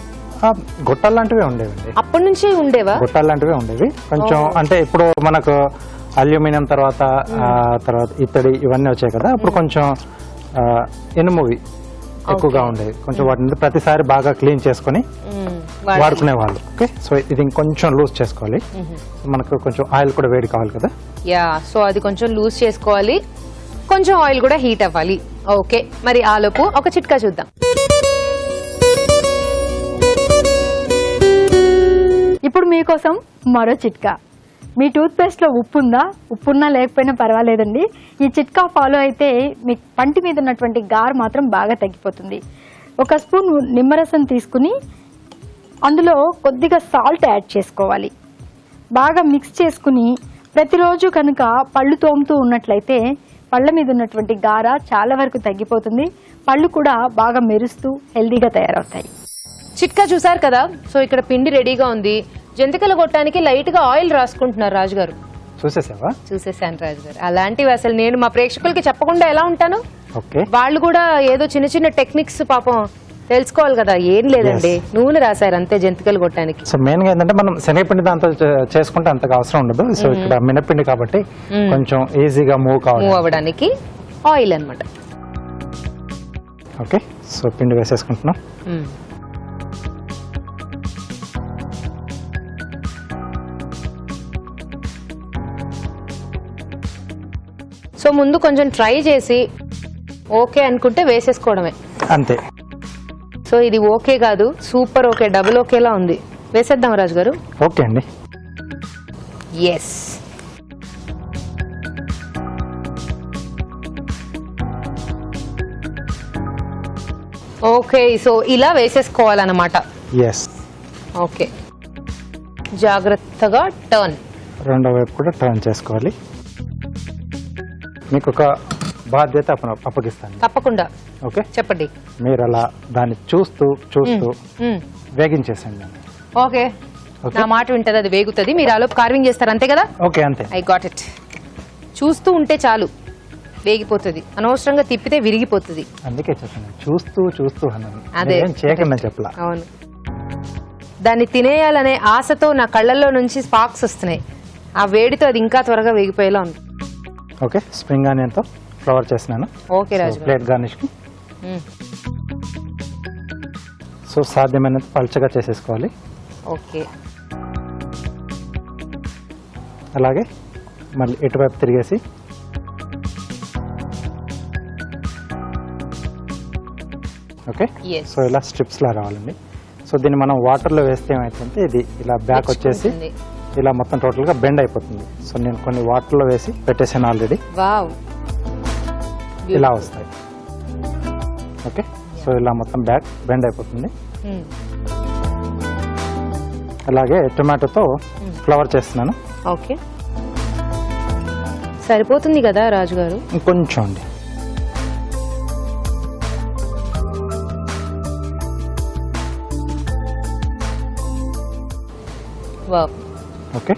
Speaker 2: గొట్టాలు లాంటివే ఉండేవండి.
Speaker 1: అప్పటి నుంచే ఉండేవా?
Speaker 2: గొట్టాలు లాంటివే ఉండేవి. కొంచెం అంటే ఇప్పుడు మనకు అల్యూమినియం తర్వాత ఇత్తడి ఇవన్నీ వచ్చాయి కదా, అప్పుడు కొంచెం ఇనుమువి ఎక్కువగా ఉండేవి. కొంచెం వాటిని ప్రతిసారి బాగా క్లీన్ చేసుకుని వాడుకునే వాళ్ళు. ఓకే, సో ఇది ఇంకొంచెం లూజ్ చేసుకోవాలి. మనకు కొంచెం ఆయిల్ కూడా వేడి కావాలి కదా.
Speaker 1: యా, సో అది కొంచెం లూజ్ చేసుకోవాలి, కొంచెం ఆయిల్ కూడా హీట్ అవ్వాలి. ఓకే, మరి ఆలోపు ఒక చిట్కా చూద్దాం.
Speaker 3: ఇప్పుడు మీకోసం మరో చిట్కా. మీ టూత్ పేస్ట్ లో ఉప్పు ఉందా? ఉప్పున్నా లేకపోయినా పర్వాలేదండి. ఈ చిట్కా ఫాలో అయితే మీ పంటి మీద ఉన్నటువంటి గారు మాత్రం బాగా తగ్గిపోతుంది. ఒక స్పూన్ నిమ్మరసం తీసుకుని అందులో కొద్దిగా సాల్ట్ యాడ్ చేసుకోవాలి. బాగా మిక్స్ చేసుకుని ప్రతిరోజు కనుక పళ్ళు తోముతూ ఉన్నట్లయితే పళ్ళ మీద ఉన్నటువంటి గార చాలా వరకు తగ్గిపోతుంది. పళ్ళు కూడా బాగా మెరుస్తూ హెల్దీగా తయారవుతాయి.
Speaker 1: చిట్కా చూసారు కదా. సో ఇక్కడ పిండి రెడీగా ఉంది. జంతికలు కొట్టడానికి లైట్ గా ఆయిల్ రాసుకుంటున్నారు రాజుగారు.
Speaker 2: చూసేసావా?
Speaker 1: చూసేసాను రాజుగారు. అలాంటివి అసలు నేను మా ప్రేక్షకులకి చెప్పకుండా ఎలా ఉంటాను?
Speaker 2: ఓకే,
Speaker 1: వాళ్ళు కూడా ఏదో చిన్న చిన్న టెక్నిక్స్ పాపం తెలుసుకోవాలి కదా. ఏం లేదండి, నూనె రాశారు అంతే జంతికలు కొట్టడానికి.
Speaker 2: సో మెయిన్ గా ఏంటంటే మనం శనగపిండి దాంతో చేసుకుంటే అంతగా అవసరం ఉండదు. సో ఇక్కడ మినపిండి కాబట్టి కొంచెం ఈజీగా మూవ్
Speaker 1: అవ్వడానికి ఆయిల్ అన్నమాట.
Speaker 2: ఓకే, సో పిండి వేసేసుకుంటున్నాం.
Speaker 1: సో ముందు కొంచెం ట్రై చేసి ఓకే అనుకుంటే వేసేసుకోవడమే
Speaker 2: అంతే.
Speaker 1: సో ఇది ఓకే కాదు, సూపర్ ఓకే, డబుల్ ఓకేలా ఉంది. వేసేద్దాం రాజు గారు.
Speaker 2: ఓకే అండి.
Speaker 1: Yes, okay. సో ఇలా వేసేసుకోవాలన్నమాట.
Speaker 2: ఎస్.
Speaker 1: ఓకే, జాగ్రత్తగా టర్న్.
Speaker 2: రెండో వైపు కూడా టర్న్ చేసుకోవాలి. మీకు ఒక బాధ్యత అప్పగిస్తాను.
Speaker 1: తప్పకుండా.
Speaker 2: ఓకే,
Speaker 1: చెప్పండి.
Speaker 2: మీరు అలా దాన్ని చూస్తూ వేగించేసండి.
Speaker 1: ఓకే, నా మాట వింటది, అది వేగుతుంది. మీరు ఆలోపు కార్వింగ్ చేస్తారు అంతే కదా?
Speaker 2: ఓకే, అంతే.
Speaker 1: I got it. చూస్తూ ఉంటే చాలు, వేగిపోతుంది. అనవసరంగా తిప్పితే విరిగిపోతుంది.
Speaker 2: అందుకే చెప్పండి, చూస్తూ అన్నాను.
Speaker 1: అదే
Speaker 2: చేయకుండా చెప్పలా.
Speaker 1: అవును, దాన్ని తినేయాలనే ఆశతో నా కళ్ళల్లో నుంచి స్పార్క్స్ వస్తున్నాయి. ఆ వేడితో అది ఇంకా త్వరగా వేగిపోయేలా ఉంది.
Speaker 2: ఓకే, స్ప్రింగ్ ఆనియన్తో ఫ్లవర్ చేసినాను.
Speaker 1: ఓకే రాజు,
Speaker 2: ప్లేట్ గార్నిష్ కి. సో సాధ్యమైనంత పల్చగా చేసేసుకోవాలి.
Speaker 1: ఓకే,
Speaker 2: అలాగే మళ్ళీ ఇటువైపు తిరిగేసి ఓకే. సో ఇలా స్ట్రిప్స్ లా రావాలండి. సో దీన్ని మనం వాటర్ లో వేస్తే ఏమైతుందంటే ఇది ఇలా బ్యాక్ వచ్చేసి ఇలా మొత్తం టోటల్ గా బెండ్ అయిపోతుంది. సో నేను కొన్ని వాటర్ లో వేసి పెట్టేసాను ఆల్రెడీ.
Speaker 1: వావ్,
Speaker 2: ఇలా వస్తాయి. ఓకే, సో ఇలా మొత్తం బ్యాక్ బెండ్ అయిపోతుంది. అలాగే టొమాటోతో ఫ్లవర్ చేస్తున్నాను.
Speaker 1: ఓకే, సరిపోతుంది కదా రాజు గారు?
Speaker 2: ఇంకొంచెం అండి.
Speaker 1: వావ్.
Speaker 2: ఓకే,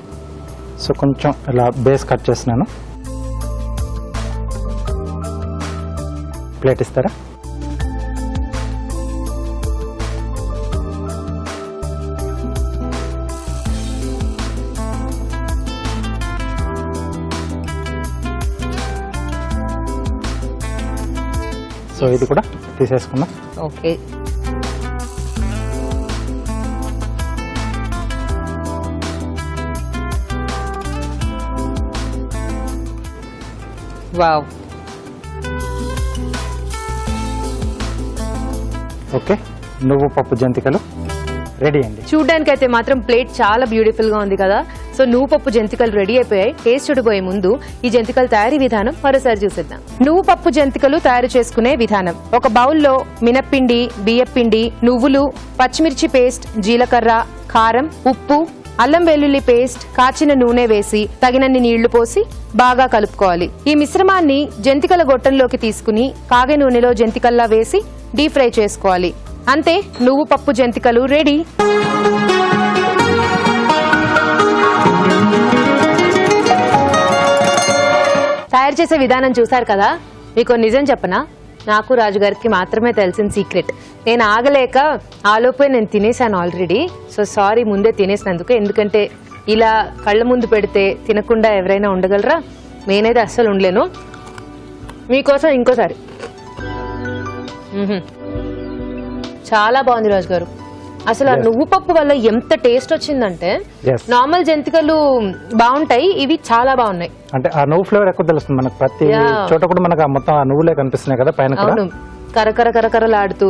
Speaker 2: సో కొంచెం ఇలా బేస్ కట్ చేస్తున్నాను. ప్లేట్ ఇస్తారా? సో ఇది కూడా తీసేసుకున్నాం.
Speaker 1: Okay, wow.
Speaker 2: ఓకే, నువ్వు పప్పు జంతికలు రెడీ అండి.
Speaker 1: చూడడానికి అయితే మాత్రం ప్లేట్ చాలా బ్యూటిఫుల్ గా ఉంది కదా. సో నువ్వు పప్పు జంతికలు రెడీ అయిపోయాయి. టేస్ట్ చూడబోయే ముందు ఈ జంతికల తయారీ విధానం మరోసారి చూసేద్దాం. నువ్వు పప్పు జంతికలు తయారు చేసుకునే విధానం: ఒక బౌల్లో మినప్పిండి, బియ్యపిండి, నువ్వులు, పచ్చిమిర్చి పేస్ట్, జీలకర్ర, కారం, ఉప్పు, అల్లం వెల్లుల్లి పేస్ట్, కాచిన నూనె వేసి తగినన్ని నీళ్లు పోసి బాగా కలుపుకోవాలి. ఈ మిశ్రమాన్ని జంతికల గొట్టంలోకి తీసుకుని కాగే నూనెలో జంతికల్లా వేసి డీప్ ఫ్రై చేసుకోవాలి. అంతే, నువ్వు పప్పు జంతికలు రెడీ. తయారు చేసే విధానం చూసారు కదా. మీకు నిజం చెప్పనా, నాకు రాజుగారికి మాత్రమే తెలిసిన సీక్రెట్. నేను ఆగలేక ఆలోపే నేను తినేసాను ఆల్రెడీ. సో సారీ ముందే తినేసినందుకు. ఎందుకంటే ఇలా కళ్ళ ముందు పెడితే తినకుండా ఎవరైనా ఉండగలరా? నేనైతే అస్సలు ఉండలేను. మీకోసం ఇంకోసారి. చాలా బాగుంది రాజు గారు. అసలు ఆ నువ్వు పప్పు వల్ల ఎంత టేస్ట్ వచ్చిందంటే, నార్మల్ జంతికలు బాగుంటాయి, ఇవి చాలా బాగున్నాయి.
Speaker 2: అంటే ఆ నువ్వు ఫ్లేవర్ ఎక్కువ తెలుస్తుంది మనకు. ప్రతి చోట కూడా మనకు మొత్తం ఆ నువ్వులే కనిపిస్తున్నాయి కదా పైన.
Speaker 1: అవును, కరకరలాడుతూ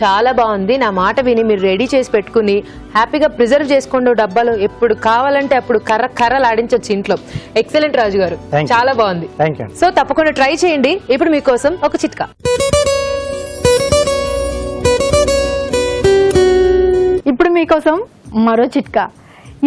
Speaker 1: చాలా బాగుంది. నా మాట విని మీరు రెడీ చేసి పెట్టుకుని హ్యాపీగా ప్రిజర్వ్ చేసుకోండి డబ్బాలో. ఎప్పుడు కావాలంటే అప్పుడు కర్రలాడించవచ్చు ఇంట్లో. ఎక్సలెంట్ రాజు గారు, చాలా బాగుంది. సో తప్పకుండా ట్రై చేయండి. ఇప్పుడు మీకోసం ఒక చిట్కా.
Speaker 3: ఇప్పుడు మీకోసం మరో చిట్కా.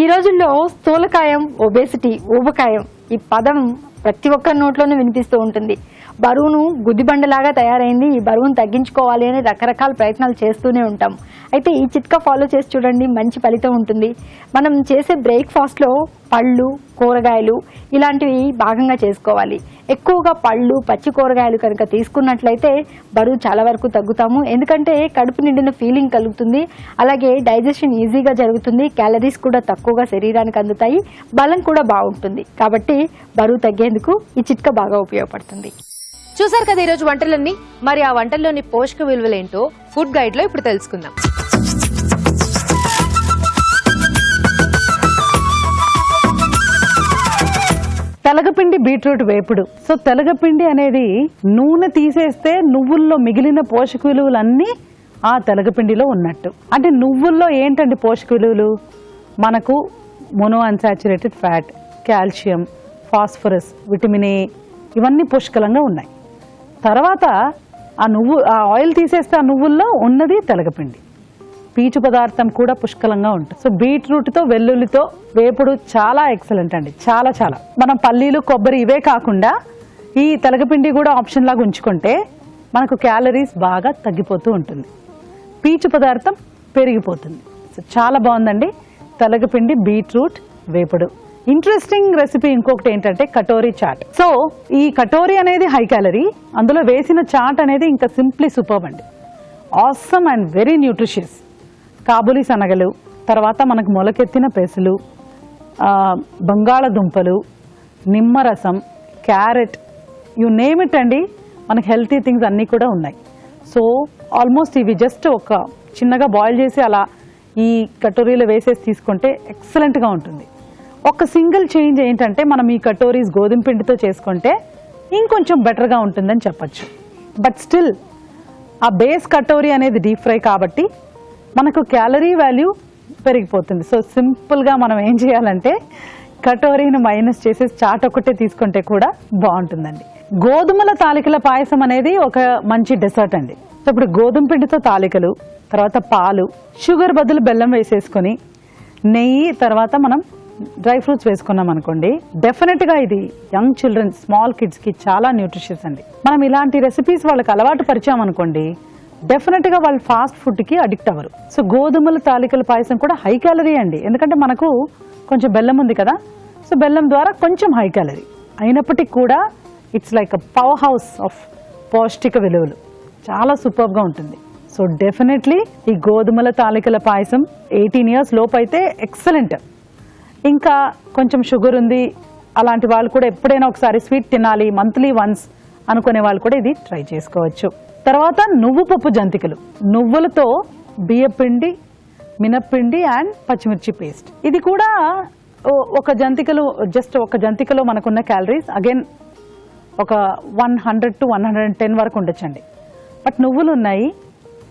Speaker 3: ఈ రోజుల్లో స్థూలకాయం, ఒబేసిటీ, ఊబకాయం ఈ పదం ప్రతి ఒక్కరి నోట్లోనూ వినిపిస్తూ ఉంటుంది. బరువును గుదిబండలాగా తయారైంది. ఈ బరువును తగ్గించుకోవాలి అని రకరకాల ప్రయత్నాలు చేస్తూనే ఉంటాం. అయితే ఈ చిట్కా ఫాలో చేసి చూడండి, మంచి ఫలితం ఉంటుంది. మనం చేసే బ్రేక్ఫాస్ట్లో పళ్ళు, కూరగాయలు ఇలాంటివి భాగంగా చేసుకోవాలి. ఎక్కువగా పళ్ళు, పచ్చి కూరగాయలు కనుక తీసుకున్నట్లయితే బరువు చాలా వరకు తగ్గుతాము. ఎందుకంటే కడుపు నిండిన ఫీలింగ్ కలుగుతుంది. అలాగే డైజెషన్ ఈజీగా జరుగుతుంది. క్యాలరీస్ కూడా తక్కువగా శరీరానికి అందుతాయి. బలం కూడా బాగుంటుంది. కాబట్టి బరువు తగ్గేందుకు ఈ చిట్కా బాగా ఉపయోగపడుతుంది.
Speaker 1: చూసారు కదా ఈరోజు వంటలన్నీ. మరి ఆ వంటల్లోని పోషక విలువలేంటో ఫుడ్ గైడ్ లో ఇప్పుడు తెలుసుకుందాం.
Speaker 7: తెలగపిండి బీట్రూట్ వేపుడు. సో తెలగపిండి అనేది నూనె తీసేస్తే నువ్వుల్లో మిగిలిన పోషక విలువలన్నీ ఆ తెలగపిండిలో ఉన్నట్టు. అంటే నువ్వుల్లో ఏంటండి పోషక విలువలు? మనకు mono unsaturated fat, calcium, phosphorus, vitamin A ఇవన్నీ పుష్కలంగా ఉన్నాయి. తర్వాత ఆ ఆయిల్ తీసేస్తే ఆ నువ్వుల్లో ఉన్నది తెలగపిండి. పీచు పదార్థం కూడా పుష్కలంగా ఉంటుంది. సో బీట్రూట్తో వెల్లుల్లితో వేపుడు చాలా ఎక్సలెంట్ అండి. చాలా చాలా. మనం పల్లీలు, కొబ్బరి ఇవే కాకుండా ఈ తెలగపిండి కూడా ఆప్షన్ లాగా ఉంచుకుంటే మనకు క్యాలరీస్ బాగా తగ్గిపోతూ ఉంటుంది. పీచు పదార్థం పెరిగిపోతుంది. సో చాలా బాగుందండి తెలగపిండి బీట్రూట్ వేపుడు. ఇంట్రెస్టింగ్ రెసిపీ ఇంకొకటి ఏంటంటే కటోరీ చాట్. సో ఈ కటోరీ అనేది హై క్యాలరీ, అందులో వేసిన చాట్ అనేది ఇంకా సింప్లీ సూపర్బ్ అండి. Awesome and very nutritious. Kabuli శనగలు, తర్వాత మనకు మొలకెత్తిన పెసలు, బంగాళదుంపలు, నిమ్మరసం, క్యారెట్, యు నేమ్ ఇట్ అండి, మనకు హెల్తీ థింగ్స్ అన్నీ కూడా ఉన్నాయి. సో ఆల్మోస్ట్ ఇవి జస్ట్ ఒక చిన్నగా బాయిల్ చేసి అలా ఈ కటోరీలో వేసేసి తీసుకుంటే ఎక్సలెంట్గా ఉంటుంది. ఒక సింగిల్ చేంజ్ ఏంటంటే మనం ఈ కటోరీస్ గోధుమ పిండితో చేసుకుంటే ఇంకొంచెం బెటర్గా ఉంటుందని చెప్పచ్చు. బట్ స్టిల్ ఆ బేస్ కటోరీ అనేది డీప్ ఫ్రై కాబట్టి మనకు క్యాలరీ వాల్యూ పెరిగిపోతుంది. సో సింపుల్గా మనం ఏం చేయాలంటే కటోరీని మైనస్ చేసేసి చాట్ ఒకటే తీసుకుంటే కూడా బాగుంటుందండి. గోధుమల తాలికల పాయసం అనేది ఒక మంచి డెసర్ట్ అండి. సో ఇప్పుడు గోధుమ పిండితో తాలికలు, తర్వాత పాలు, షుగర్ బదులు బెల్లం వేసేసుకొని నెయ్యి, తర్వాత మనం డ్రై ఫ్రూట్స్ వేసుకున్నాం అనుకోండి, డెఫినెట్గా ఇది యంగ్ చిల్డ్రన్, స్మాల్ కిడ్స్కి చాలా న్యూట్రిషియస్ అండి. మనం ఇలాంటి రెసిపీస్ వాళ్ళకి అలవాటు పరిచామనుకోండి, డెఫినెట్గా వాళ్ళు ఫాస్ట్ ఫుడ్కి అడిక్ట్ అవ్వరు. సో గోధుమల తాలికల పాయసం కూడా హై క్యాలరీ అండి. ఎందుకంటే మనకు కొంచెం బెల్లం ఉంది కదా, సో బెల్లం ద్వారా కొంచెం హై క్యాలరీ అయినప్పటికీ కూడా it's like a power house of పౌష్టిక విలువలు. చాలా సూపర్గా ఉంటుంది. సో డెఫినెట్లీ ఈ గోధుమల తాలికల పాయసం 18 years లోపు అయితే ఎక్సలెంట్. ఇంకా కొంచెం షుగర్ ఉంది అలాంటి వాళ్ళు కూడా ఎప్పుడైనా ఒకసారి స్వీట్ తినాలి మంత్లీ వన్స్ అనుకునే వాళ్ళు కూడా ఇది ట్రై చేసుకోవచ్చు. తర్వాత నువ్వు పప్పు జంతికలు, నువ్వులతో బియ్యపిండి, మినప్పిండి అండ్ పచ్చిమిర్చి పేస్ట్. ఇది కూడా ఒక జంతికలు, జస్ట్ ఒక జంతికలో మనకున్న క్యాలరీస్ అగైన్ ఒక 100 to 110 వరకు ఉండొచ్చండి. బట్ నువ్వులు ఉన్నాయి.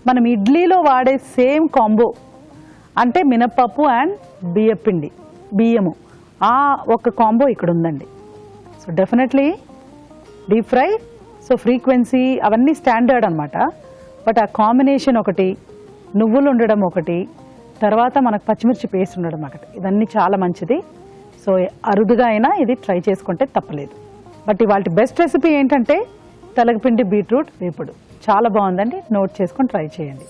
Speaker 7: మనం ఇడ్లీలో వాడే సేమ్ కాంబో అంటే మినప్పప్పు అండ్ బియ్యపిండి, బియ్యము, ఆ ఒక కాంబో ఇక్కడ ఉందండి. So definitely deep fry, so frequency అవన్నీ స్టాండర్డ్ అనమాట. బట్ ఆ కాంబినేషన్ ఒకటి, నువ్వులు ఉండడం ఒకటి, తర్వాత మనకు పచ్చిమిర్చి పేస్ట్ ఉండడం ఒకటి, ఇవన్నీ చాలా మంచిది. సో అరుదుగా అయినా ఇది ట్రై చేసుకుంటే తప్పలేదు. బట్ ఇవాళ బెస్ట్ రెసిపీ ఏంటంటే తెలగపిండి బీట్రూట్ వేపుడు. చాలా బాగుందండి, నోట్ చేసుకొని ట్రై చేయండి.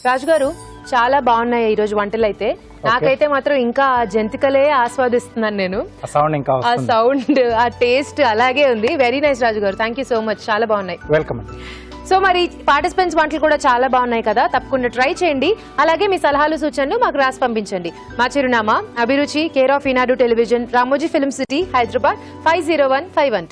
Speaker 1: రాజు గారు చాలా బాగున్నాయి ఈ రోజు వంటలు అయితే. నాకైతే మాత్రం ఇంకా ఆ జంతికలే ఆస్వాదిస్తున్నాను నేను.
Speaker 2: ఆ సౌండ్ ఇంకా
Speaker 1: ఆ సౌండ్, ఆ టేస్ట్ అలాగే ఉంది. వెరీ నైస్ రాజు గారు, థ్యాంక్ యూ సో మచ్, చాలా బాగున్నాయి.
Speaker 2: వెల్కమ్ అండి.
Speaker 1: సో మరి పార్టిసిపెంట్స్ వంటలు కూడా చాలా బాగున్నాయి కదా, తప్పకుండా ట్రై చేయండి. అలాగే మీ సలహాలు సూచనలు మాకు రాసి పంపించండి. మా చిరునామా అభిరుచి, care of Eenadu television, Ramoji film city, Hyderabad 501512.